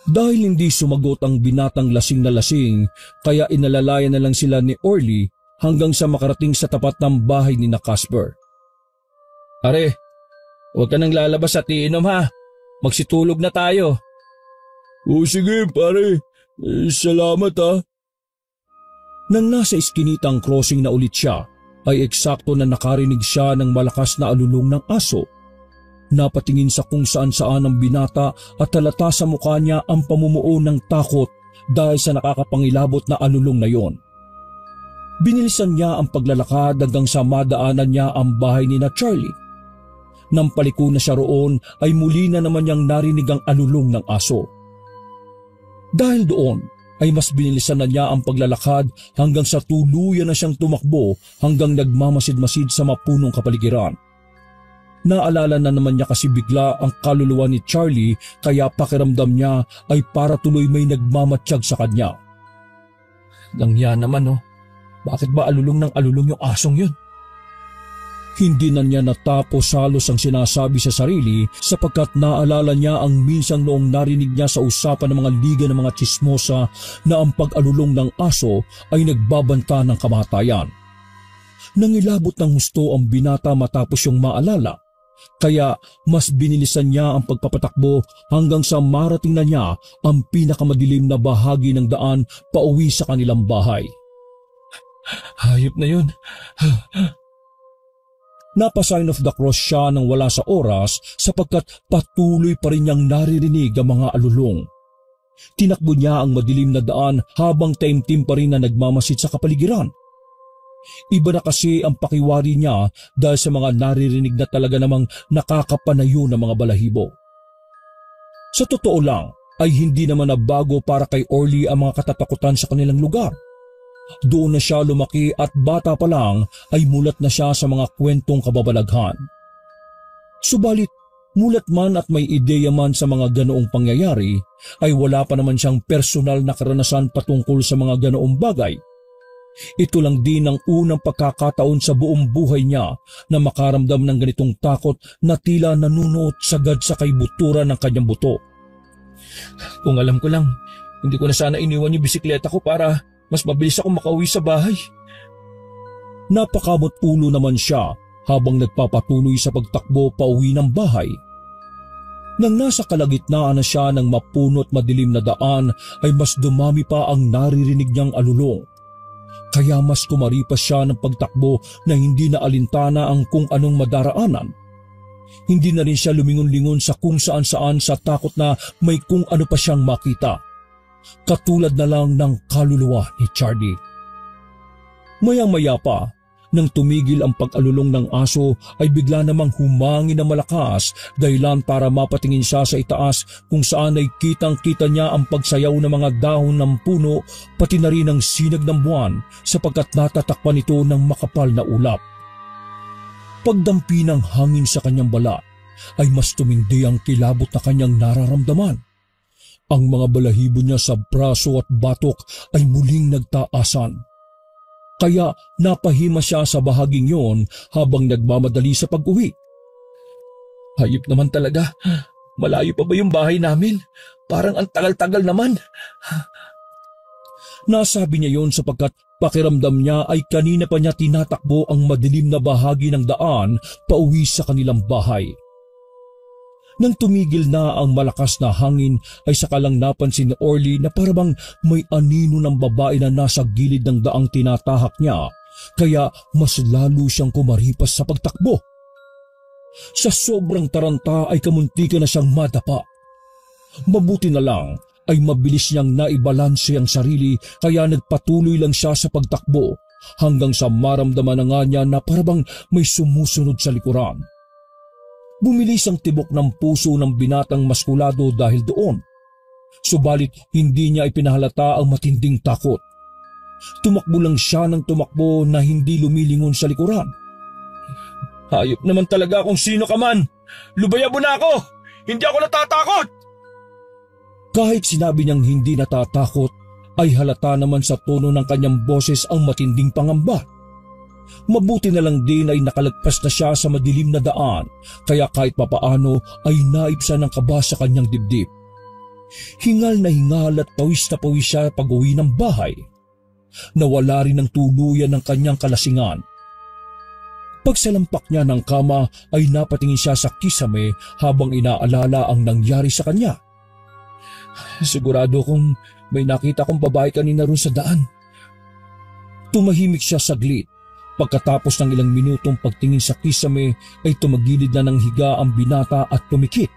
Dahil hindi sumagot ang binatang lasing na lasing kaya inalalayan na lang sila ni Orly hanggang sa makarating sa tapat ng bahay ni Casper. Pare, huwag ka nang lalabas at iinom ha. Magsitulog na tayo. O sige pare, salamat ha. Nang nasa iskinitang crossing na ulit siya, ay eksakto na nakarinig siya ng malakas na alulong ng aso. Napatingin sa kung saan-saan ang binata at halata sa mukha niya ang pamumuo ng takot dahil sa nakakapangilabot na alulong na yon. Binilisan niya ang paglalakad hanggang sa madaanan niya ang bahay ni Charlie. Nang paliko na siya roon ay muli na naman niyang narinig ang alulong ng aso. Dahil doon ay mas binilisan na niya ang paglalakad hanggang sa tuluyan na siyang tumakbo hanggang nagmamasid-masid sa mapunong kapaligiran. Naalala na naman niya kasi bigla ang kaluluwa ni Charlie kaya pakiramdam niya ay para tuloy may nagmamatsyag sa kanya. Nangya naman oh, bakit ba alulong ng alulong yung asong yun? Hindi na niya natapos halos ang sinasabi sa sarili sapagkat naalala niya ang minsang noong narinig niya sa usapan ng mga liga ng mga tsismosa na ang pag-alulong ng aso ay nagbabanta ng kamatayan. Nangilabot ng husto ang binata matapos yung maalala, kaya mas binilisan niya ang pagpapatakbo hanggang sa marating na niya ang pinakamadilim na bahagi ng daan pauwi sa kanilang bahay. Hayop na yun. Napa-sign of the cross siya nang wala sa oras sapagkat patuloy pa rin niyang naririnig ang mga alulong. Tinakbo niya ang madilim na daan habang taimtim pa rin na nagmamasid sa kapaligiran. Iba na kasi ang pakiwari niya dahil sa mga naririnig na talaga namang nakakapanayo ng mga balahibo. Sa totoo lang ay hindi naman na bago para kay Orly ang mga katatakutan sa kanilang lugar. Doon na siya lumaki at bata pa lang ay mulat na siya sa mga kwentong kababalaghan. Subalit, mulat man at may ideya man sa mga ganoong pangyayari, ay wala pa naman siyang personal na karanasan patungkol sa mga ganoong bagay. Ito lang din ang unang pagkakataon sa buong buhay niya na makaramdam ng ganitong takot na tila nanunuot sagad sa kaibuturan ng kanyang buto. Kung alam ko lang, hindi ko na sana iniwan yung bisikleta ko para mas mabilis ako makauwi sa bahay. Napakamot ulo naman siya habang nagpapatuloy sa pagtakbo pauwi ng bahay. Nang nasa kalagitnaan na siya ng mapuno at madilim na daan ay mas dumami pa ang naririnig niyang alulong. Kaya mas kumari pa siya ng pagtakbo na hindi na alintana ang kung anong madaraanan. Hindi na rin siya lumingon-lingon sa kung saan-saan sa takot na may kung ano pa siyang makita. Katulad na lang ng kaluluwa ni Charlie. Mayang-maya pa, nang tumigil ang pag-alulong ng aso ay bigla namang humangin na malakas dahilan para mapatingin siya sa itaas kung saan ay kitang-kita niya ang pagsayaw ng mga dahon ng puno pati na rin ang sinag ng buwan sapagkat natatakpan ito ng makapal na ulap. Pagdampi ng hangin sa kanyang balat ay mas tumindi ang kilabot na kanyang nararamdaman. Ang mga balahibo niya sa braso at batok ay muling nagtaasan. Kaya napahima siya sa bahaging yon habang nagmamadali sa pag-uwi. Hayop naman talaga. Malayo pa ba yung bahay namin? Parang ang tagal-tagal naman. Nasabi niya yon sapagkat pakiramdam niya ay kanina pa niya tinatakbo ang madilim na bahagi ng daan pauwi sa kanilang bahay. Nang tumigil na ang malakas na hangin ay saka lang napansin ni Orly na parabang may anino ng babae na nasa gilid ng daang tinatahak niya, kaya mas lalo siyang kumaripas sa pagtakbo. Sa sobrang taranta ay kamuntikan na siyang madapa. Mabuti na lang ay mabilis niyang naibalanse ang sarili kaya nagpatuloy lang siya sa pagtakbo hanggang sa maramdaman na nga niya na parabang may sumusunod sa likuran. Bumilis ang tibok ng puso ng binatang maskulado dahil doon. Subalit hindi niya ipinahalata ang matinding takot. Tumakbo lang siya ng tumakbo na hindi lumilingon sa likuran. Hayop naman talaga kung sino ka man. Lubayan mo na ako. Hindi ako natatakot. Kahit sinabi niyang hindi natatakot, ay halata naman sa tono ng kanyang boses ang matinding pangamba. Mabuti na lang din ay nakalagpas na siya sa madilim na daan, kaya kahit papaano ay naipsa ng kaba sa kanyang dibdib. Hingal na hingal at pawis na pawis siya pag-uwi ng bahay. Nawala rin ng tuluyan ng kanyang kalasingan. Pagsalampak niya ng kama ay napatingin siya sa kisame habang inaalala ang nangyari sa kanya. Sigurado kong may nakita kong babae kanina ron sa daan. Tumahimik siya saglit. Pagkatapos ng ilang minutong pagtingin sa kisame ay tumagilid na ng higa ang binata at tumikit.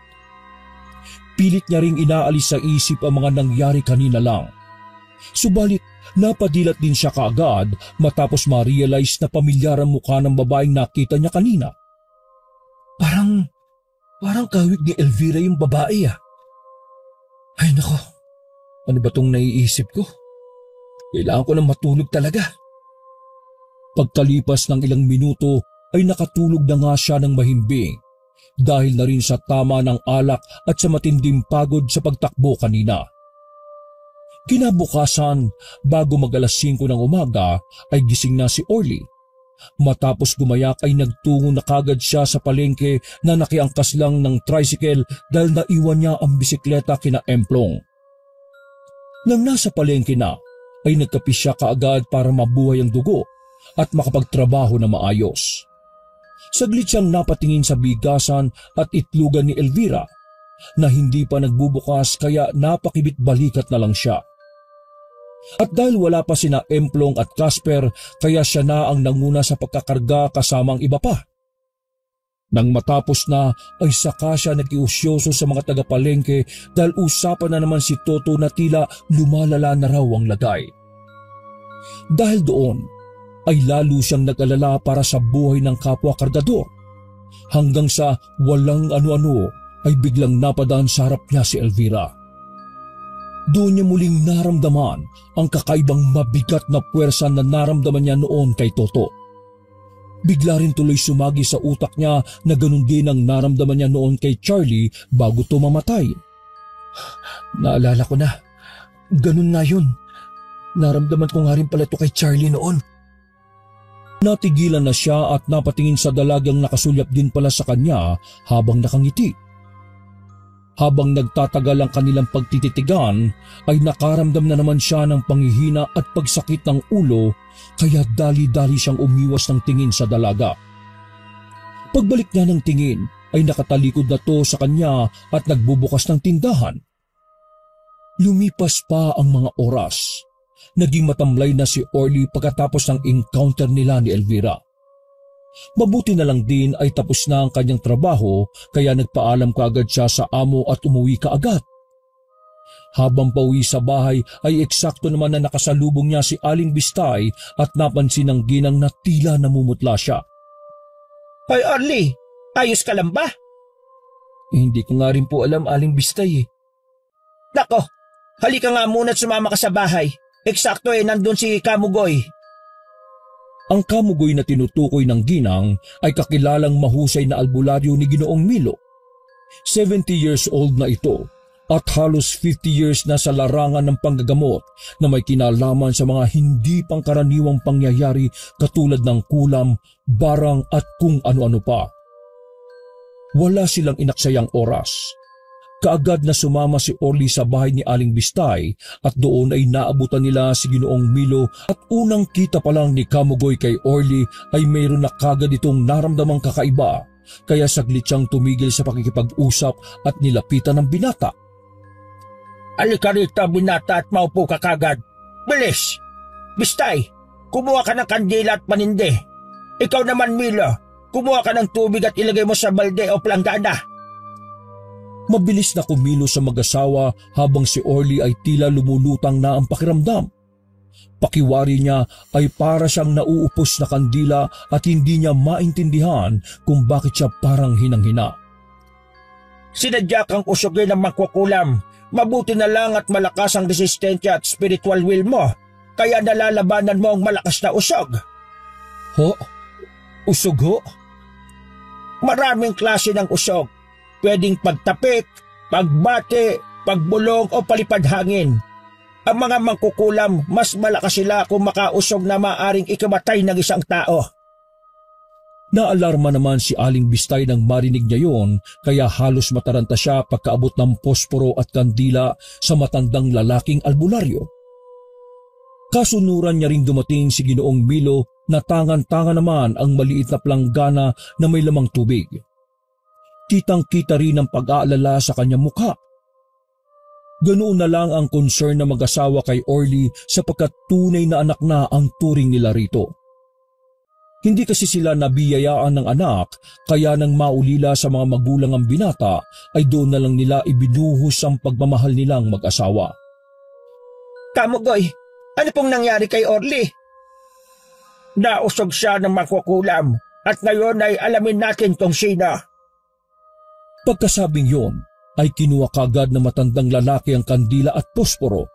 Pilit niya ring inaalis sa isip ang mga nangyari kanina lang. Subalit napadilat din siya kaagad matapos ma-realize na pamilyar ang mukha ng babaeng nakita niya kanina. Parang kawig ni Elvira yung babae ah. Ay nako, ano ba tong naiisip ko? Kailangan ko nang matulog talaga. Pagkalipas ng ilang minuto ay nakatulog na nga siya ng mahimbing dahil na rin sa tama ng alak at sa matinding pagod sa pagtakbo kanina. Kinabukasan, bago mag-alas 5 ng umaga ay gising na si Orly. Matapos gumayak ay nagtungo na kagad siya sa palengke na nakiangkas lang ng tricycle dahil naiwan niya ang bisikleta kina Emplong. Nang nasa palengke na, ay nagkape siya kaagad para mabuhay ang dugo at makapagtrabaho na maayos. Saglit siyang napatingin sa bigasan at itlugan ni Elvira na hindi pa nagbubukas kaya napakibit balikat na lang siya. At dahil wala pa sina Emplong at Casper, kaya siya na ang nanguna sa pagkakarga kasamang iba pa. Nang matapos na ay saka siya nakiusyoso sa mga tagapalengke dahil usapan na naman si Toto na tila lumalala na raw ang lagay. Dahil doon ay lalo siyang nag-alala para sa buhay ng kapwa kargador hanggang sa walang ano-ano ay biglang napadaan sa harap niya si Elvira. Doon niya muling naramdaman ang kakaibang mabigat na puwersa na naramdaman niya noon kay Toto. Bigla rin tuloy sumagi sa utak niya na ganun din ang naramdaman niya noon kay Charlie bago tumamatay. Naalala ko na. Ganun nga yun. Naramdaman ko nga rin pala ito kay Charlie noon. Natigilan na siya at napatingin sa dalagang nakasulyap din pala sa kanya habang nakangiti. Habang nagtatagal ang kanilang pagtititigan, ay nakaramdam na naman siya ng panghihina at pagsakit ng ulo, kaya dali-dali siyang umiwas ng tingin sa dalaga. Pagbalik niya ng tingin, ay nakatalikod na to sa kanya at nagbubukas ng tindahan. Lumipas pa ang mga oras. Naging matamlay na si Orly pagkatapos ng encounter nila ni Elvira. Mabuti na lang din ay tapos na ang kanyang trabaho kaya nagpaalam kaagad siya sa amo at umuwi kaagad. Habang pauwi sa bahay ay eksakto naman na nakasalubong niya si Aling Bistay at napansin ng ginang na tila namumutla siya. Hoy Orly, ayos ka lang ba? Hindi ko nga rin po alam, Aling Bistay eh. Nako, halika nga muna at sumama ka sa bahay. Eksakto nandun si Kamugoy. Ang Kamugoy na tinutukoy ng ginang ay kakilalang mahusay na albularyo ni Ginoong Milo. 70 years old na ito at halos 50 years na sa larangan ng panggagamot na may kinalaman sa mga hindi pangkaraniwang pangyayari katulad ng kulam, barang at kung ano-ano pa. Wala silang inaksayang oras. Kaagad na sumama si Orly sa bahay ni Aling Bistay at doon ay naabutan nila si Ginoong Milo at unang kita pa lang ni Kamugoy kay Orly ay mayroon na kagad itong naramdamang kakaiba kaya saglit siyang tumigil sa pakikipag-usap at nilapitan ng binata. Alika rito, binata, at maupo ka kagad. Bilis! Bistay, kumuha ka ng kandila at paninde. Ikaw naman, Milo, kumuha ka ng tubig at ilagay mo sa balde o planggana. Mabilis na kumilos sa mag-asawa habang si Orly ay tila lumulutang na ang pakiramdam. Pakiwari niya ay para siyang nauupos na kandila at hindi niya maintindihan kung bakit siya parang hinang-hina. Sinadya kang usogin ng mangkukulam. Mabuti na lang at malakas ang resistensya at spiritual will mo, kaya nalalabanan mo ang malakas na usog. Ho? Usog ho? Maraming klase ng usog. Pwedeng pagtapik, pagbate, pagbulong o palipad hangin. Ang mga mangkukulam, mas malakas sila kung makausog na maaring ikamatay ng isang tao. Naalarma naman si Aling Bistay nang marinig niya yon kaya halos mataranta siya pagkaabot ng posporo at kandila sa matandang lalaking albularyo. Kasunuran niya ring dumating si Ginoong Milo na tangan-tanga naman ang maliit na planggana na may lamang tubig. Kitang-kita rin ang pag-aalala sa kanyang mukha. Ganoon na lang ang concern na mag-asawa kay Orly sapagkat tunay na anak na ang turing nila rito. Hindi kasi sila nabiyayaan ng anak kaya nang maulila sa mga magulang ang binata ay doon na lang nila ibinuhos ang pagmamahal nilang mag-asawa. Kamugoy, ano pong nangyari kay Orly? Nausog siya ng mangkukulam at ngayon ay alamin natin kung sino. Pagkasabing yon, ay kinuha kagad na matandang lalaki ang kandila at posporo.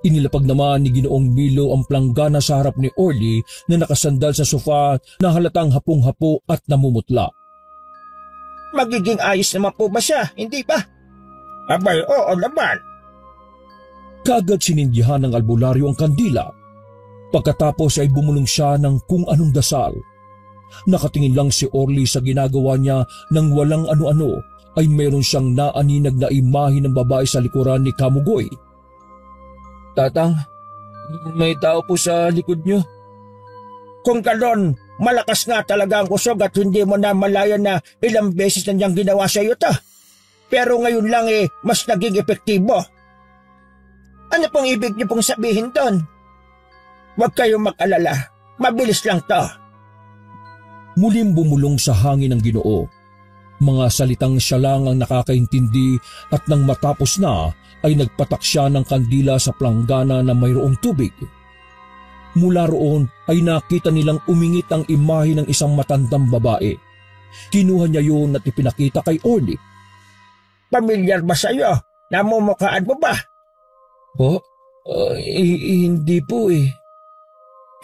Inilapag naman ni Ginoong Milo ang planggana sa harap ni Orly na nakasandal sa sofa na halatang hapong-hapo at namumutla. Magiging ayos naman po ba siya, hindi ba? Abay, oo naman. Kaagad sinindihan ng albularyo ang kandila. Pagkatapos ay bumulong siya ng kung anong dasal. Nakatingin lang si Orly sa ginagawa niya nang walang ano-ano ay mayroon siyang naaninag na imahe ng babae sa likuran ni Kamugoy. Tatang, may tao po sa likod niyo. Kung galon, malakas nga talaga ang usog at hindi mo na malayan na ilang beses na niyang ginawa sa iyo to. Pero ngayon lang mas naging epektibo. Ano pong ibig niyo pong sabihin doon? Huwag kayong mag-alala, mabilis lang to. Muling bumulong sa hangin ng Ginoo. Mga salitang siya lang ang nakakaintindi at nang matapos na ay nagpatak siya ng kandila sa planggana na mayroong tubig. Mula roon ay nakita nilang umingit ang imahe ng isang matandang babae. Kinuha niya yun at ipinakita kay Orly. Pamilyar ba sa iyo? Namumukhaan mo ba? Hindi po eh.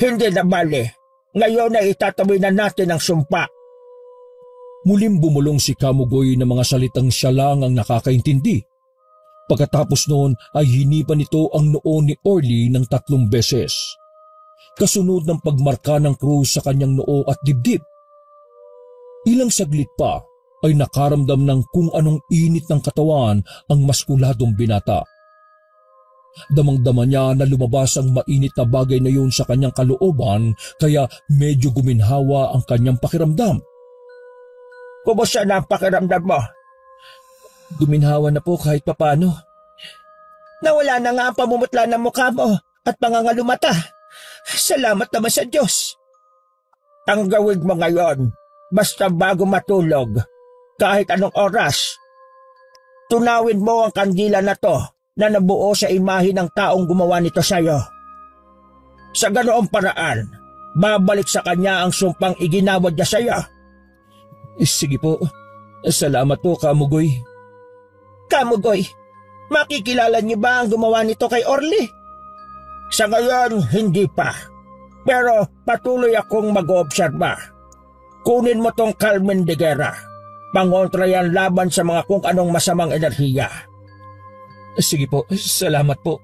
Hindi na bale. Ngayon ay itatawid na natin ang sumpa. Muling bumulong si Kamugoy na mga salitang siya lang ang nakakaintindi. Pagkatapos noon ay hinipan nito ang noo ni Orly ng 3 beses. Kasunod ng pagmarka ng krus sa kanyang noo at dibdib. Ilang saglit pa ay nakaramdam ng kung anong init ng katawan ang maskuladong binata. Damang-dama niya na lumabas ang mainit na bagay na yun sa kanyang kalooban kaya medyo guminhawa ang kanyang pakiramdam. Kumusta na ang pakiramdam mo? Guminhawa na po kahit papano. Nawala na nga ang pamumutla ng mukha mo at pangangalumata. Salamat naman sa Diyos. Ang gawin mo ngayon, basta bago matulog, kahit anong oras, tunawin mo ang kandila na to na nabuo sa imahe ng taong gumawa nito sa'yo. Sa ganoong paraan, babalik sa kanya ang sumpang iginawad niya sa'yo. Sige po. Salamat po, Kamugoy. Kamugoy, makikilala niyo ba ang gumawa nito kay Orly? Sa ngayon, hindi pa. Pero patuloy akong mag-oobserba. Kunin mo tong Carmen de Guerra. Pangontra yan laban sa mga kung anong masamang enerhiya. Sige po, salamat po.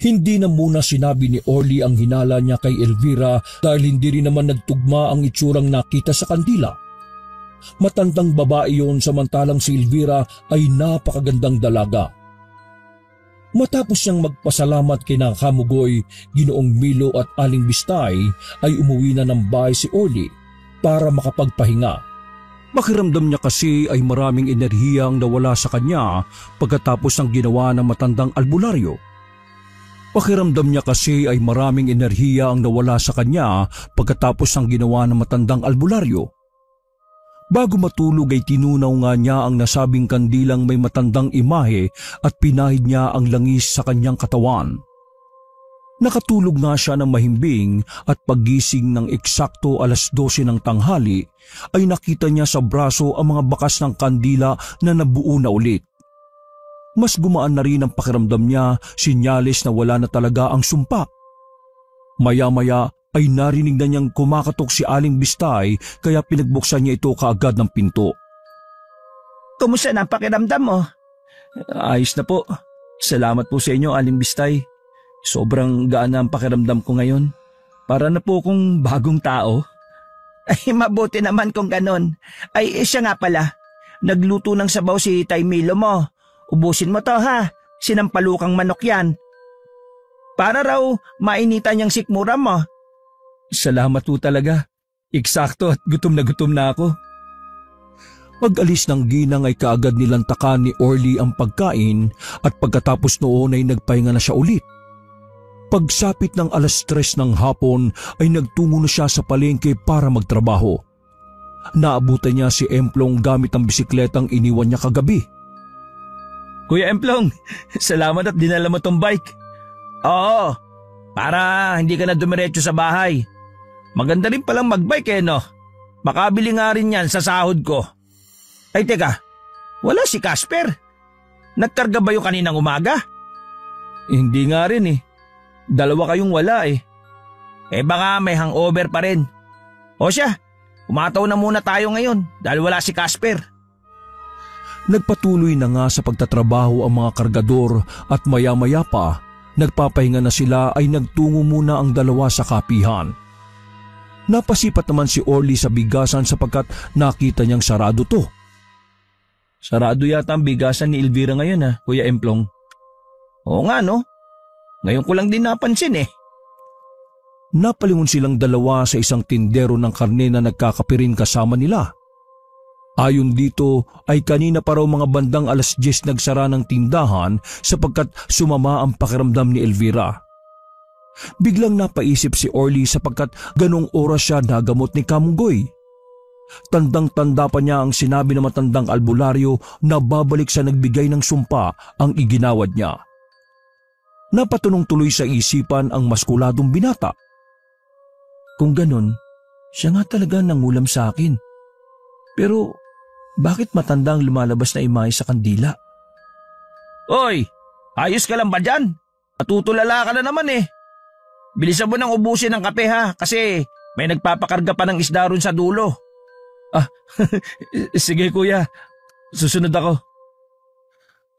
Hindi na muna sinabi ni Orly ang hinala niya kay Elvira dahil hindi rin naman nagtugma ang itsurang nakita sa kandila. Matandang babae yon samantalang si Elvira ay napakagandang dalaga. Matapos niyang magpasalamat kina Kamugoy, Ginoong Milo at Aling Bistay ay umuwi na ng bahay si Orly para makapagpahinga. Pakiramdam niya kasi ay maraming enerhiyang nawala sa kanya pagkatapos ng ginawa ng matandang albularyo. Pakiramdam niya kasi ay maraming enerhiya ang nawala sa kanya pagkatapos ng ginawa ng matandang albularyo. Bago matulog ay tinunaw nga niya ang nasabing kandilang may matandang imahe at pinahid niya ang langis sa kanyang katawan. Nakatulog nga siya ng mahimbing at paggising ng eksakto 12:00 ng tanghali ay nakita niya sa braso ang mga bakas ng kandila na nabuo na ulit. Mas gumaan na rin ang pakiramdam niya, sinyales na wala na talaga ang sumpa. Maya-maya ay narinig na niyang kumakatok si Aling Bistay kaya pinagbuksan niya ito kaagad ng pinto. Kumusta na ang pakiramdam mo? Ayos na po. Salamat po sa inyo, Aling Bistay. Sobrang gaan na ang pakiramdam ko ngayon. Para na po akong bagong tao. Ay, mabuti naman kung ganon. Ay, siya nga pala. Nagluto ng sabaw si Tay Milo mo. Ubusin mo to ha. Sinampalukang manok yan. Para raw mainitan niyang sikmura mo. Salamat po talaga. Eksakto at gutom na ako. Pag-alis ng ginang ay kaagad nilantakan ni Orly ang pagkain at pagkatapos noon ay nagpahinga na siya ulit. Pagsapit ng 3:00 ng hapon ay nagtungo na siya sa palengke para magtrabaho. Naabutan niya si Emplong gamit ang bisikletang iniwan niya kagabi. Kuya Emplong, salamat at dinala mo tong bike. Oo, para hindi ka na dumiretso sa bahay. Maganda rin palang magbike no? Makabili nga rin yan sa sahod ko. Ay teka, wala si Casper. Nagkarga ba yung kaninang umaga? Hindi nga rin eh. Dalawa kayong wala eh. Baka may hangover pa rin. O siya, umataw na muna tayo ngayon dahil wala si Casper. Nagpatuloy na nga sa pagtatrabaho ang mga kargador at maya-maya pa, nagpapahinga na sila ay nagtungo muna ang dalawa sa kapihan. Napasipat naman si Orly sa bigasan sapagkat nakita niyang sarado to. Sarado yata ang bigasan ni Elvira ngayon ha, Kuya Emplong. Oo nga no, ngayon ko lang din napansin eh. Napalingon silang dalawa sa isang tindero ng karne na nagkakapirin kasama nila. Ayon dito ay kanina pa raw mga bandang 10:00 nagsara ng tindahan sapagkat sumama ang pakiramdam ni Elvira. Biglang napaisip si Orly sapagkat ganong oras siya nagamot ni Kamugoy. Tandang-tanda pa niya ang sinabi ng matandang albularyo na babalik sa nagbigay ng sumpa ang iginawad niya. Napatunong tuloy sa isipan ang maskuladong binata. Kung ganon, siya nga talaga nangulam sa akin. Pero bakit matandang lumalabas na imahe sa kandila? Oy, ayos ka lang ba dyan? Natutulala ka na naman eh. Bilisan mo nang ubusin ng kape ha kasi may nagpapakarga pa ng isda ron sa dulo. Sige kuya, susunod ako.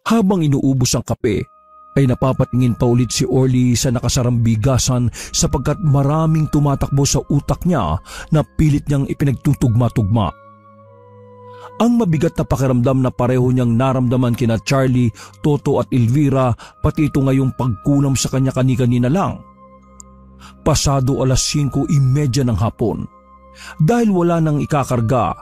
Habang inuubos ang kape, ay napapatingin pa ulit si Orly sa nakasarang bigasan sapagkat maraming tumatakbo sa utak niya na pilit niyang ipinagtutugma-tugma. Ang mabigat na pakiramdam na pareho niyang naramdaman kina Charlie, Toto at Elvira pati ito ngayong pagkulam sa kanya kani-kanina lang. Pasado 5:30 ng hapon. Dahil wala nang ikakarga,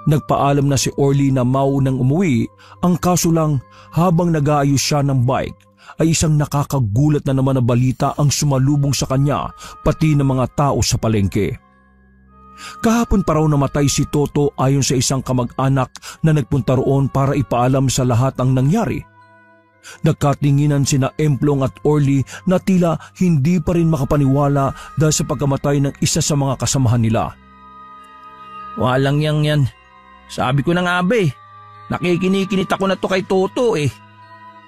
nagpaalam na si Orly na maunang umuwi, ang kaso lang habang nag-aayos siya ng bike ay isang nakakagulat na naman na balita ang sumalubong sa kanya pati ng mga tao sa palengke. Kahapon pa raw namatay si Toto ayon sa isang kamag-anak na nagpunta roon para ipaalam sa lahat ang nangyari. Nagkatinginan sina Emplong at Orly na tila hindi pa rin makapaniwala dahil sa pagkamatay ng isa sa mga kasamahan nila. Walang yan. Sabi ko na nga ba eh, nakikinikinit ako na to kay Toto eh.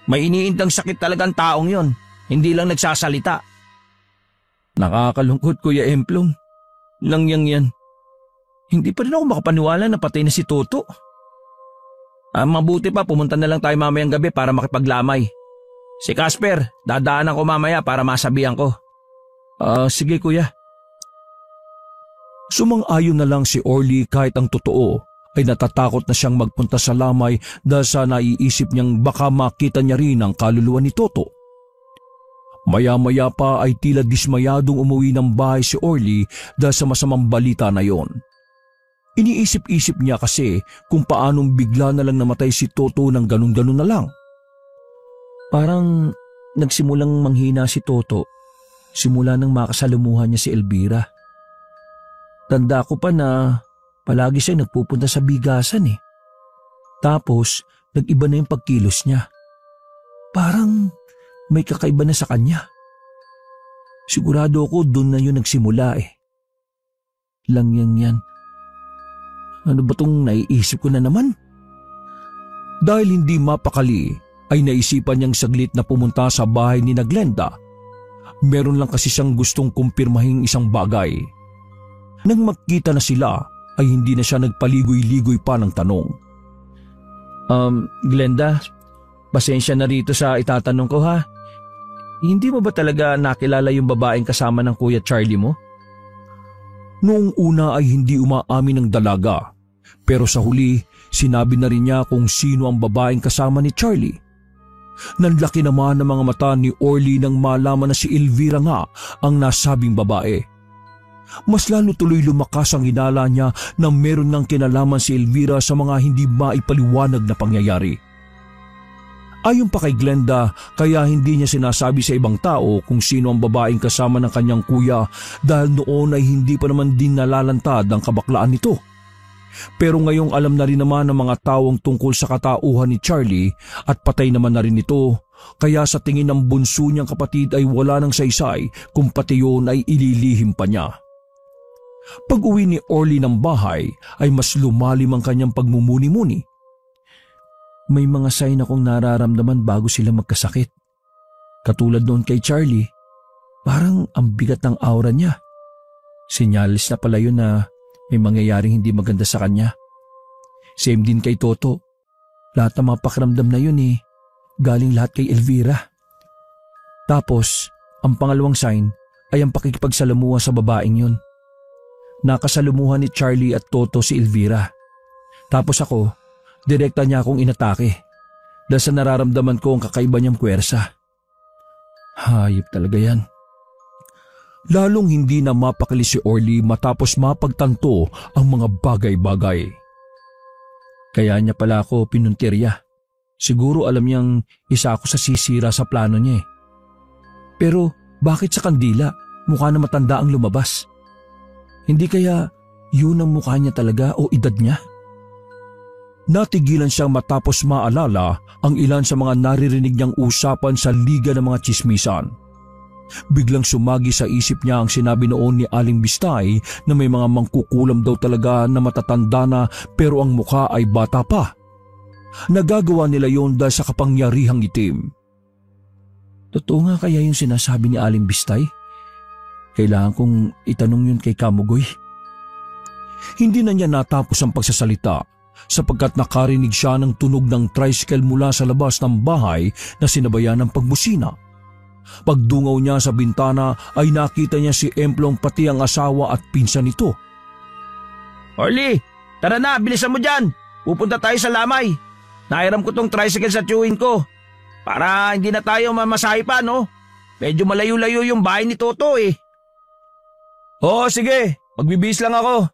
May iniindang sakit talagang taong yon, hindi lang nagsasalita. Nakakalungkot Kuya Emplong. Yan. Hindi pa rin ako makapaniwala na patay na si Toto. Mabuti pa pumunta na lang tayo mamayang gabi para makipaglamay. Si Casper, dadaanan ko mamaya para masabihan ko. Sige kuya. Sumang-ayon na lang si Orly kahit ang totoo ay natatakot na siyang magpunta sa lamay dahil sa naiisip niyang baka makita niya rin ang kaluluwa ni Toto. Maya-maya pa ay tila dismayadong umuwi ng bahay si Orly dahil sa masamang balita na yon. Iniisip-isip niya kasi kung paanong bigla na lang namatay si Toto ng ganun-ganun na lang. Parang nagsimulang manghina si Toto simula nang makasalumuhan niya si Elvira. Tanda ko pa na palagi siya nagpupunta sa bigasan eh. Tapos nag-iba na yung pagkilos niya. Parang may kakaiba na sa kanya. Sigurado ako doon na yun nagsimula eh. Lang yan. Ano ba tong naiisip ko na naman? Dahil hindi mapakali, ay naisipan niyang saglit na pumunta sa bahay ni Glenda. Meron lang kasi siyang gustong kumpirmahing isang bagay. Nang magkita na sila, ay hindi na siya nagpaligoy-ligoy pa ng tanong. Glenda, pasensya na rito sa itatanong ko ha. Hindi mo ba talaga nakilala yung babaeng kasama ng Kuya Charlie mo? Noong una ay hindi umaamin ng dalaga, pero sa huli sinabi na rin niya kung sino ang babaeng kasama ni Charlie. Nanlaki naman ang mga mata ni Orly nang malaman na si Elvira nga ang nasabing babae. Mas lalo tuloy lumakas ang hinala niya na meron ng kinalaman si Elvira sa mga hindi maipaliwanag na pangyayari. Ayon pa kay Glenda, kaya hindi niya sinasabi sa ibang tao kung sino ang babaeng kasama ng kanyang kuya dahil noon ay hindi pa naman din nalalantad ang kabaklaan nito. Pero ngayong alam na rin naman ng mga taong tungkol sa katauhan ni Charlie at patay naman na rin ito, kaya sa tingin ng bunso niyang kapatid ay wala nang saysay kung pati yun ay ililihim pa niya. Pag-uwi ni Orly ng bahay ay mas lumalim ang kanyang pagmumuni-muni. May mga sign akong nararamdaman bago sila magkasakit. Katulad noon kay Charlie, parang ang bigat ng aura niya. Sinyalis na pala yun na may mangyayaring hindi maganda sa kanya. Same din kay Toto. Lahat ng mga pakiramdam na yun galing lahat kay Elvira. Tapos, ang pangalawang sign ay ang pakikipagsalamuha sa babaeng yun. Nakasalumuhan ni Charlie at Toto si Elvira. Tapos ako, direkta niya akong inatake dahil sa nararamdaman ko ang kakaiba niyang puwersa. Hayop talaga yan. Lalong hindi na mapakali si Orly matapos mapagtanto ang mga bagay-bagay. Kaya niya pala ako pinuntirya. Siguro alam niyang isa ako sa sisira sa plano niya eh. Pero bakit sa kandila mukha na matanda ang lumabas? Hindi kaya yun ang mukha niya talaga o edad niya? Natigilan siyang matapos maalala ang ilan sa mga naririnig niyang usapan sa liga ng mga tsismisan. Biglang sumagi sa isip niya ang sinabi noon ni Aling Bistay na may mga mangkukulam daw talaga na matatanda na pero ang mukha ay bata pa. Nagagawa nila yon dahil sa kapangyarihang itim. Totoo nga kaya yung sinasabi ni Aling Bistay? Kailangan kong itanong yun kay Kamugoy. Hindi na niya natapos ang pagsasalita sapagkat nakarinig siya ng tunog ng tricycle mula sa labas ng bahay na sinabayan ng pagbusina. Pagdungaw niya sa bintana ay nakita niya si Emplong pati ang asawa at pinsan nito. Orly, tara na, bilisan mo dyan. Pupunta tayo sa lamay. Nairam ko tong tricycle sa tiyuhin ko. Para hindi na tayo mamasahe pa, no? Medyo malayo-layo yung bahay ni Toto eh. Oo, sige. Magbibihis lang ako.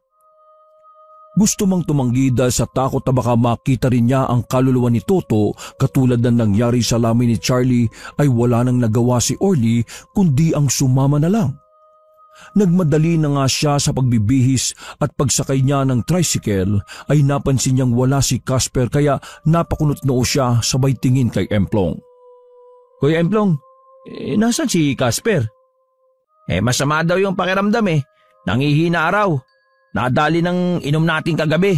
Gusto mang tumanggi dahil sa takot na baka makita rin niya ang kaluluwa ni Toto katulad ng nangyari sa lamay ni Charlie ay wala nang nagawa si Orly kundi ang sumama na lang. Nagmadali na nga siya sa pagbibihis at pagsakay niya ng tricycle ay napansin niyang wala si Casper kaya napakunot noo siya sabay tingin kay Emplong. Kuya Emplong, nasan si Casper? Masama daw yung pakiramdam eh. Nangihina araw. Nadali ng inom natin kagabi.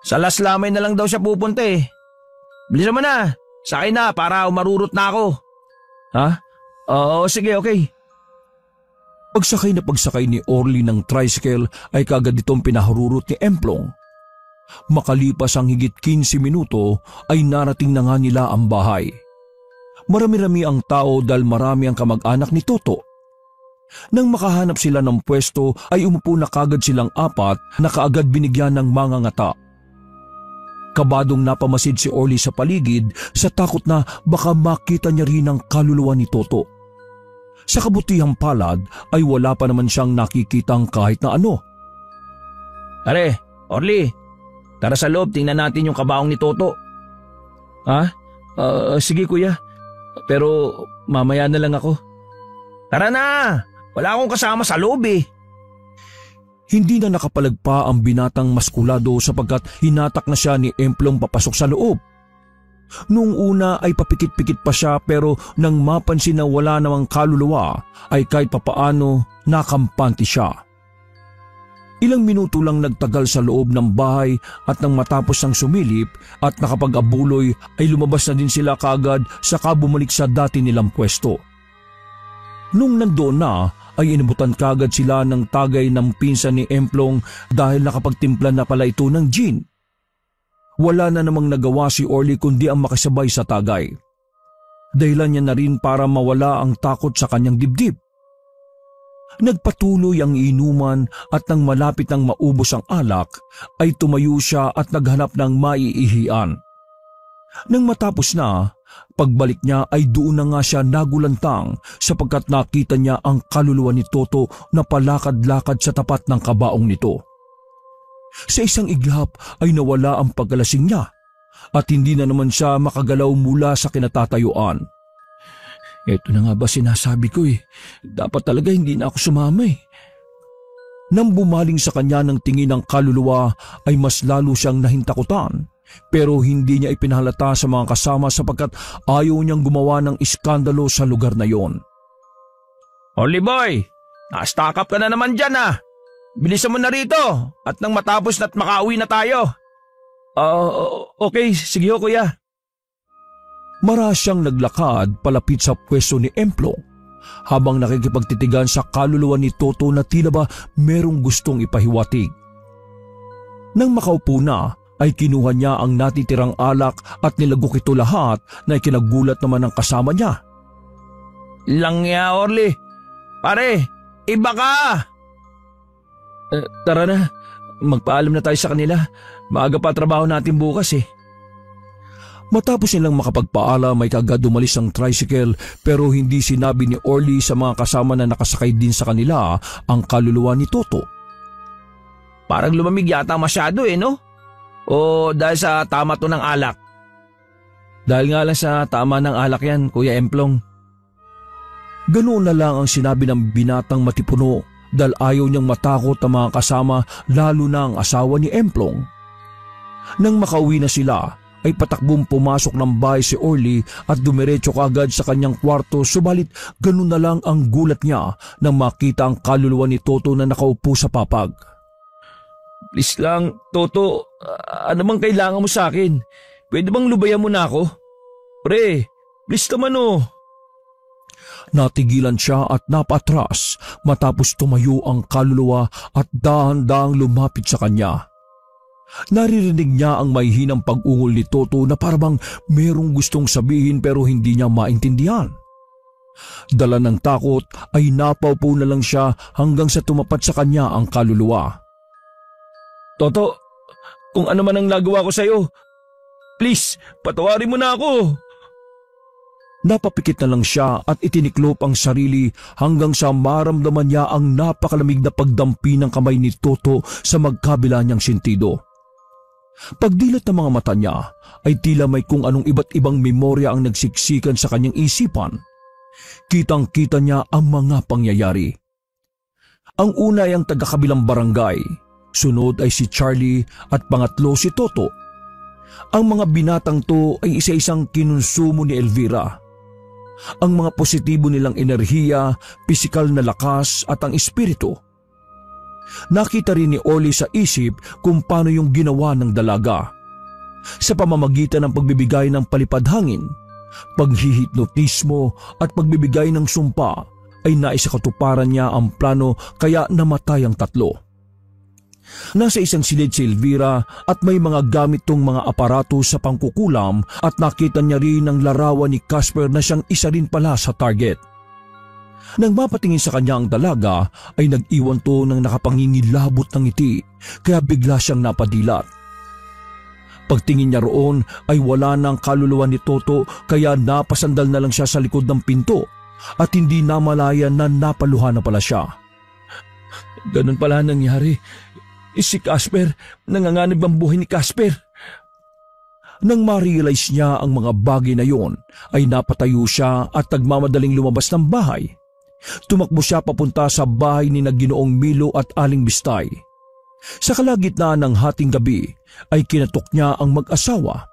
Sa laslamay na lang daw siya pupunta eh. Bilisan mo na. Sakay na para umarurot na ako. Ha? Oo, sige, okay. Pagsakay na pagsakay ni Orly ng tricycle ay kagad itong pinahururot ni Emplong. Makalipas ang higit 15 minuto ay narating na nga nila ang bahay. Marami-rami ang tao dahil marami ang kamag-anak ni Toto. Nang makahanap sila ng pwesto ay umupo na kagad silang apat na kaagad binigyan ng mga ngata. Kabadong napamasid si Orly sa paligid sa takot na baka makita niya rin ang kaluluwa ni Toto. Sa kabutihang palad ay wala pa naman siyang nakikitang kahit na ano. Pare, Orly, tara sa loob, tingnan natin yung kabaong ni Toto. Ha? Sige kuya, pero mamaya na lang ako. Tara na, wala akong kasama sa loob eh. Hindi na nakapalagpa ang binatang maskulado sapagkat hinatak na siya ni Emplong papasok sa loob. Noong una ay papikit-pikit pa siya pero nang mapansin na wala namang kaluluwa ay kahit papaano nakampante siya. Ilang minuto lang nagtagal sa loob ng bahay at nang matapos ang sumilip at nakapag-abuloy ay lumabas na din sila kaagad saka bumalik sa dati nilang pwesto. Nung nandoon na ay inabutan kagad sila ng tagay ng pinsan ni Emplong dahil nakapagtimpla na pala ito ng gin. Wala na namang nagawa si Orly kundi ang makisabay sa tagay. Dahilan niya na rin para mawala ang takot sa kanyang dibdib. Nagpatuloy ang inuman at nang malapit nang maubos ang alak ay tumayo siya at naghanap ng maiihian. Nang matapos na, pagbalik niya ay doon na nga siya nagulantang sapagkat nakita niya ang kaluluwa ni Toto na palakad-lakad sa tapat ng kabaong nito. Sa isang iglap ay nawala ang pagkalasing niya at hindi na naman siya makagalaw mula sa kinatatayuan. Ito na nga ba sinasabi ko eh, dapat talaga hindi na ako sumama eh. Nang bumaling sa kanya ng tingin ng kaluluwa ay mas lalo siyang nahintakutan. Pero hindi niya ipinahalata sa mga kasama sapagkat ayaw niyang gumawa ng iskandalo sa lugar na yon. Orly boy, na-stack up ka na naman dyan ah. Bilisan mo na rito at nang matapos na't makauwi na tayo. Okay, sige ho kuya. Mara siyang naglakad palapit sa pwesto ni Emplong habang nakikipagtitigan sa kaluluwa ni Toto na tila ba merong gustong ipahiwatig. Nang makaupo na, ay kinuha niya ang natitirang alak at nilagok ito lahat na ikinagulat naman ng kasama niya. Langya Orly, pare, iba ka! Tara na, magpaalam na tayo sa kanila. Maaga pa trabaho natin bukas eh. Matapos nilang makapagpaalam ay kagad umalis ang tricycle pero hindi sinabi ni Orly sa mga kasama na nakasakay din sa kanila ang kaluluwa ni Toto. Parang lumamig yata masyado eh no? O dahil sa tama to ng alak? Dahil nga lang sa tama ng alak yan, Kuya Emplong. Ganoon na lang ang sinabi ng binatang matipuno dahil ayaw niyang matakot ang mga kasama lalo na ang asawa ni Emplong. Nang makauwi na sila, ay patakbong pumasok ng bahay si Orly at dumiretso kaagad sa kanyang kwarto subalit ganoon na lang ang gulat niya nang makita ang kaluluwa ni Toto na nakaupo sa papag. Please lang, Toto, ano bang kailangan mo sa akin? Pwede bang lubayan mo na ako? Pre, please naman oh. Natigilan siya at napatras matapos tumayo ang kaluluwa at dahan-dahang lumapit sa kanya. Naririnig niya ang may hinang pag-ungol ni Toto na parang merong gustong sabihin pero hindi niya maintindihan. Dala ng takot ay napaupo na lang siya hanggang sa tumapat sa kanya ang kaluluwa. Toto, kung ano man ang nagawa ko sa'yo, please, patawarin mo na ako. Napapikit na lang siya at itiniklop ang sarili hanggang sa maramdaman niya ang napakalamig na pagdampi ng kamay ni Toto sa magkabila niyang sentido. Pagdilat ng mga mata niya ay tila may kung anong iba't ibang memorya ang nagsiksikan sa kanyang isipan. Kitang-kita niya ang mga pangyayari. Ang una ay ang taga-kabilang barangay. Sunod ay si Charlie at pangatlo si Toto. Ang mga binatang to ay isa-isang kinonsumo ni Elvira. Ang mga positibo nilang enerhiya, pisikal na lakas at ang espiritu. Nakita rin ni Orly sa isip kung paano yung ginawa ng dalaga. Sa pamamagitan ng pagbibigay ng palipad-hangin, paghihipnotismo at pagbibigay ng sumpa ay naisakatuparan niya ang plano kaya namatay ang tatlo. Nasa isang silid si Elvira at may mga gamit tong mga aparato sa pangkukulam at nakita niya rin ang larawan ni Casper na siyang isa rin pala sa target. Nang mapatingin sa kanya ang dalaga ay nag-iwan to ng nakapangingilabot ng ngiti kaya bigla siyang napadilat. Pagtingin niya roon ay wala nang kaluluwa ni Toto kaya napasandal na lang siya sa likod ng pinto at hindi namalayan na napaluhan na pala siya. Ganun pala nangyari. Si Casper, nanganganib ang buhay ni Casper. Nang ma-realize niya ang mga bagay na yon, ay napatayo siya at nagmamadaling lumabas ng bahay. Tumakbo siya papunta sa bahay ni Ginoong Milo at Aling Bistay. Sa kalagitnaan ng hating gabi ay kinatok niya ang mag-asawa.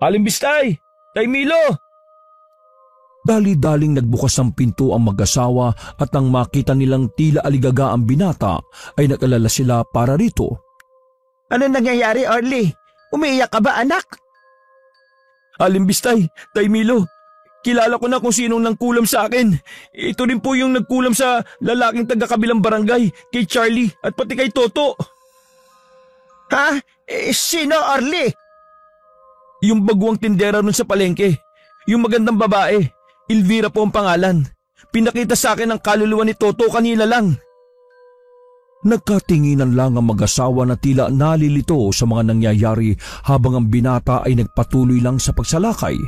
Aling Bistay! Tay Milo! Dali-daling nagbukas ng pinto ang mag-asawa at nang makita nilang tila aligaga ang binata ay nag-alala sila para rito. Ano nangyayari, Orly? Umiiyak ka ba, anak? Aling Bistay, Tay Milo, kilala ko na kung sinong nangkulam sa akin. Ito rin po yung nagkulam sa lalaking taga-kabilang barangay, kay Charlie at pati kay Toto. Ha? Sino, Orly? Yung baguang tindera nun sa palengke, yung magandang babae, Elvira po ang pangalan. Pinakita sa akin ang kaluluwa ni Toto kanina lang. Nagkatinginan lang ang mag-asawa na tila nalilito sa mga nangyayari habang ang binata ay nagpatuloy lang sa pagsalakay.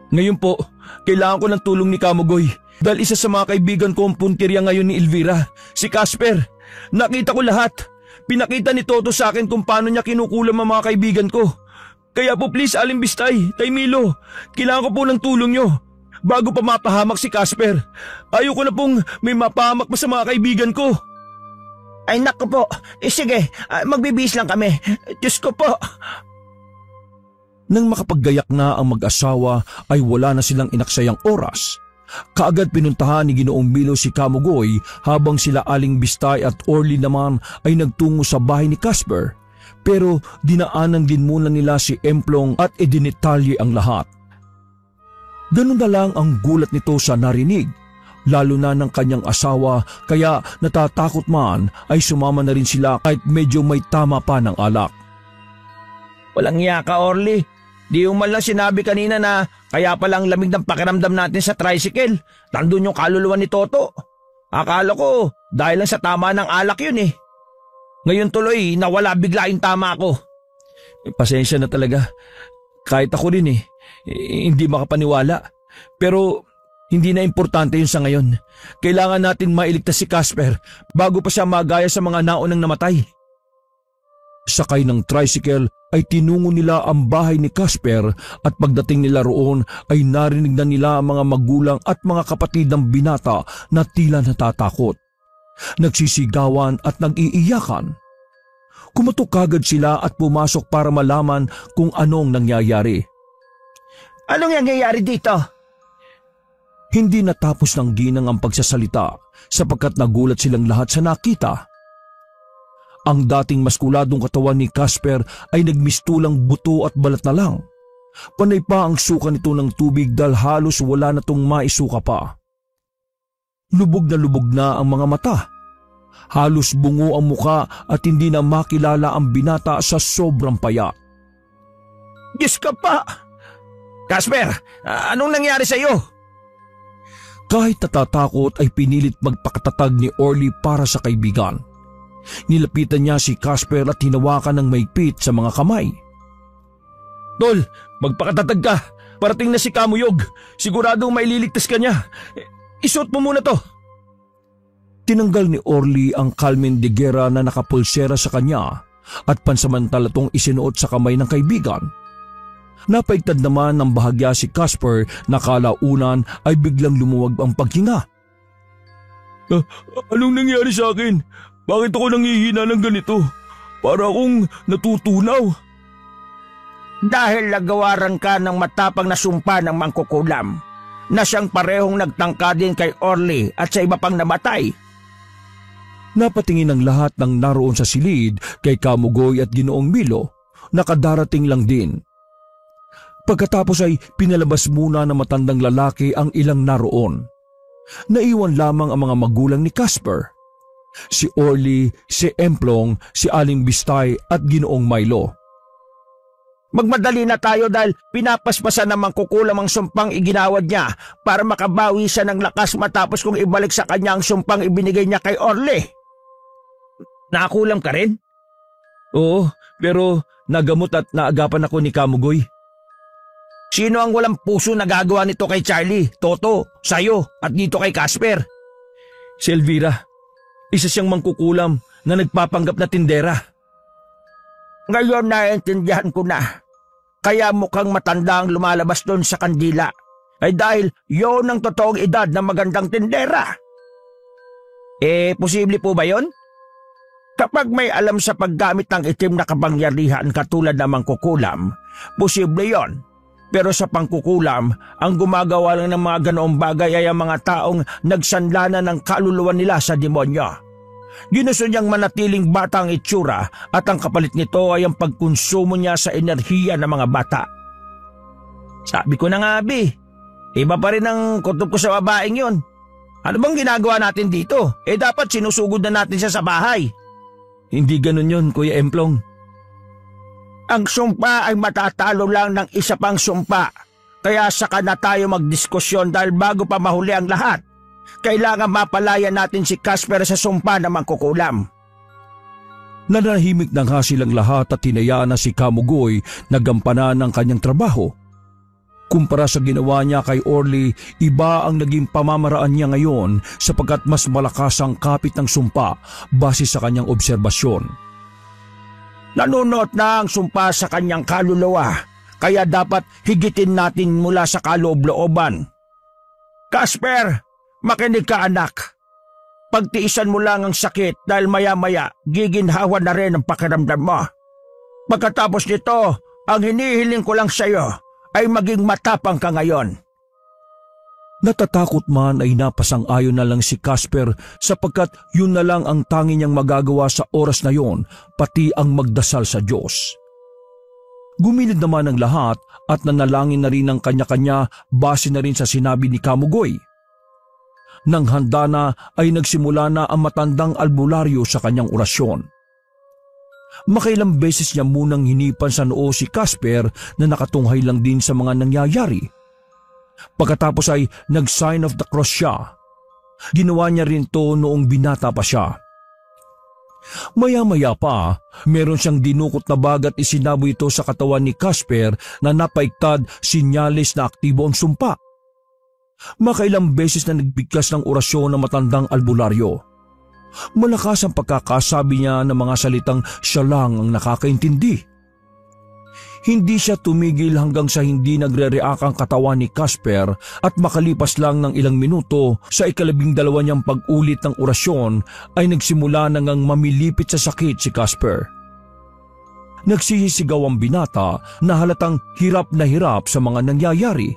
Ngayon po, kailangan ko ng tulong ni Kamugoy dahil isa sa mga kaibigan ko ang puntirya ngayon ni Elvira, si Casper. Nakita ko lahat. Pinakita ni Toto sa akin kung paano niya kinukulam ang mga kaibigan ko. Kaya po please, Aling Bistay, Tay Milo, kailangan ko po ng tulong nyo bago pa mapahamak si Casper. Ayoko na pong may mapahamak pa sa mga kaibigan ko. Ay naku po, sige, magbibihis lang kami. Diyos ko po. Nang makapaggayak na ang mag-asawa ay wala na silang inaksayang oras. Kaagad pinuntahan ni Ginoong Milo si Kamugoy habang sila Aling Bistay at Orly naman ay nagtungo sa bahay ni Casper. Pero dinaanan din muna nila si Emplong at idinitalye ang lahat. Ganun na lang ang gulat nito sa narinig, lalo na ng kanyang asawa kaya natatakot man ay sumama na rin sila kahit medyo may tama pa ng alak. Walang iya ka, Orly. Di mo man lang sinabi kanina na kaya palang lamig ng pakiramdam natin sa tricycle. Nandun yung kaluluwa ni Toto. Akala ko dahil lang sa tama ng alak yun eh. Ngayon tuloy nawala bigla yung tama ko. Pasensya na talaga. Kahit ako rin hindi makapaniwala. Pero hindi na importante yun sa ngayon. Kailangan natin mailigtas si Casper bago pa siya magaya sa mga naunang namatay. Sakay ng tricycle ay tinungo nila ang bahay ni Casper at pagdating nila roon ay narinig na nila ang mga magulang at mga kapatid ng binata na tila natatakot. Nagsisigawan at nag-iiyakan. Kumatok kagad sila at pumasok para malaman kung anong nangyayari. Anong nangyayari dito? Hindi natapos ng ginang ang pagsasalita sapagkat nagulat silang lahat sa nakita. Ang dating maskuladong katawan ni Casper ay nagmistulang buto at balat na lang. Panay pa ang suka nito ng tubig dahil halos wala na tong maisuka pa. Lubog na ang mga mata. Halos bungo ang muka at hindi na makilala ang binata sa sobrang payat. Diyos ka pa! Casper, anong nangyari sa iyo? Kahit natatakot ay pinilit magpakatatag ni Orly para sa kaibigan. Nilapitan niya si Casper at hinawakan ng maigpit sa mga kamay. Tol, magpakatatag ka. Parating na si Kamuyog. Siguradong maililigtas ka niya. Isuot mo muna to. Tinanggal ni Orly ang Calmen de Guerra na nakapulsera sa kanya at pansamantala tong isinuot sa kamay ng kaibigan. Napaigtad naman ng bahagya si Casper na kalaunan ay biglang lumuwag ang paghinga. Anong nangyari sa akin? Bakit ako nanghihina ng ganito? Para akong natutunaw. Dahil nagawaran ka ng matapang na sumpa ng mangkukulam na siyang parehong nagtangka din kay Orly at sa iba pang namatay. Napatingin ang lahat ng naroon sa silid kay Kamugoy at Ginoong Milo. Nakadarating lang din. Pagkatapos ay pinalabas muna ng matandang lalaki ang ilang naroon. Naiwan lamang ang mga magulang ni Casper. Si Orly, si Emplong, si Aling Bistay at Ginoong Milo. Magmadali na tayo dahil pinapaspasan ng mangkukulam ang sumpang iginawad niya para makabawi siya ng lakas matapos kong ibalik sa kanya ang sumpang ibinigay niya kay Orly. Nakakulam ka rin? Oo, pero nagamot at naagapan ako ni Kamugoy. Sino ang walang puso na gagawa nito kay Charlie, Toto, sayo at dito kay Casper? Si Elvira, isa siyang mangkukulam na nagpapanggap na tindera. Ngayon naiintindihan ko na. Kaya mukhang matanda ang lumalabas doon sa kandila. Ay dahil yon ang totoong edad ng magandang tindera. Posible po ba yon? Kapag may alam sa paggamit ng itim na kapangyarihan katulad ng mangkukulam, posible yon. Pero sa pangkukulam, ang gumagawa lang ng mga ganoong bagay ay ang mga taong nagsanlana ng kaluluwa nila sa demonyo. Ginusto niyang manatiling bata ang itsura at ang kapalit nito ay ang pagkonsumo niya sa enerhiya ng mga bata. Sabi ko na nga, Abi, iba pa rin ang kutob ko sa babaeng yun. Ano bang ginagawa natin dito? Dapat sinusugod na natin siya sa bahay. Hindi ganun yun, Kuya Emplong. Ang sumpa ay matatalo lang ng isa pang sumpa. Kaya saka na tayo magdiskusyon dahil bago pa mahuli ang lahat, kailangan mapalaya natin si Casper sa sumpa na mangkukulam. Nanahimik na nga silang lahat at hinayaan na si Kamugoy na gampanan ng kanyang trabaho. Kumpara sa ginawa niya kay Orly, iba ang naging pamamaraan niya ngayon sapagkat mas malakas ang kapit ng sumpa base sa kanyang obserbasyon. Nanunot na ang sumpa sa kanyang kaluluwa, kaya dapat higitin natin mula sa kaloob-looban. Casper, makinig ka anak. Pagtiisan mo lang ang sakit dahil maya-maya giginhawa na rin ang pakiramdam mo. Pagkatapos nito, ang hinihiling ko lang sa iyo ay maging matapang ka ngayon. Natatakot man ay napasang-ayon na lang si Casper sapagkat yun na lang ang tangi niyang magagawa sa oras na yon, pati ang magdasal sa Diyos. Gumilid naman ang lahat at nanalangin na rin ang kanya-kanya base na rin sa sinabi ni Kamugoy. Nang handa na ay nagsimula na ang matandang albularyo sa kanyang orasyon. Makailang beses niya munang hinipan sa noo si Casper na nakatunghay lang din sa mga nangyayari. Pagkatapos ay nag-sign of the cross siya. Ginawa niya rin to noong binata pa siya. Maya-maya pa, meron siyang dinukot na bag at isinabo ito sa katawan ni Casper na napaiktad sinyalis na aktibo ang sumpa. Makailang beses na nagbigkas ng orasyon ng matandang albularyo. Malakas ang pagkakasabi niya ng mga salitang siya lang ang nakakaintindi. Hindi siya tumigil hanggang sa hindi nagre-react ang katawan ni Casper at makalipas lang ng ilang minuto sa 12 niyang pag-ulit ng orasyon ay nagsimula na ngang mamilipit sa sakit si Casper. Nagsisisigaw ang binata na halatang hirap na hirap sa mga nangyayari.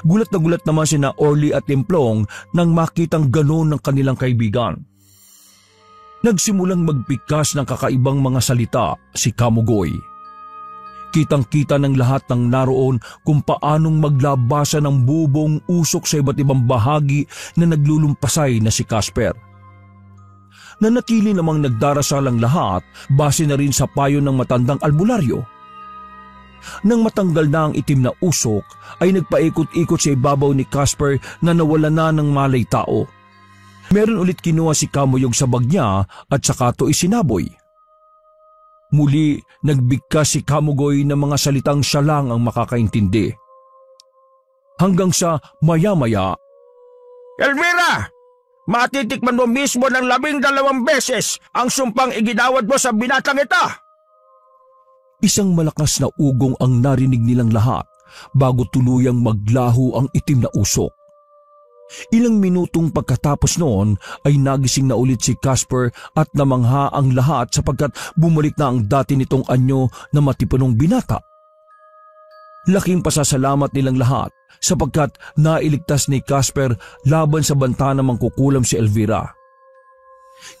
Gulat na gulat naman sina Orly at Emplong nang makitang ganon ng kanilang kaibigan. Nagsimulang magpikas ng kakaibang mga salita si Kamugoy. Kitang-kita ng lahat ng naroon kung paanong maglabasa ng bubong usok sa iba't ibang bahagi na naglulumpasay na si Casper. Nanatili namang nagdarasal ang lahat base na rin sa payo ng matandang albularyo. Nang matanggal na ang itim na usok, ay nagpaikot-ikot sa ibabaw ni Casper na nawala na ng malay tao. Meron ulit kinuha si Kamuyog sa bag niya at saka ito isinaboy. Muli, nagbigkas si Kamugoy ng mga salitang siya lang ang makakaintindi. Hanggang sa maya-maya, Elvira! Matitikman mo mismo ng 12 beses ang sumpang iginawad mo sa binatang ito! Isang malakas na ugong ang narinig nilang lahat bago tuluyang maglaho ang itim na usok. Ilang minutong pagkatapos noon ay nagising na ulit si Casper at namangha ang lahat sapagkat bumalik na ang dati nitong anyo na matipunong binata. Laking pasasalamat nilang lahat sapagkat nailigtas ni Casper laban sa banta na mangkukulam si Elvira.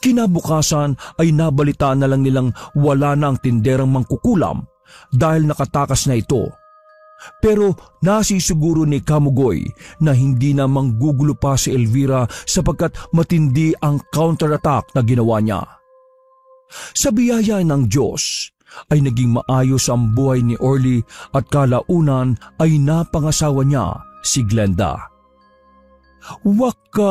Kinabukasan ay nabalitaan na lang nilang wala na ang tinderang mangkukulam dahil nakatakas na ito. Pero nasisiguro ni Kamugoy na hindi na manggugulo pa si Elvira sapagkat matindi ang counterattack na ginawa niya. Sa biyaya ng Diyos ay naging maayos ang buhay ni Orly at kalaunan ay napangasawa niya si Glenda. Wakas!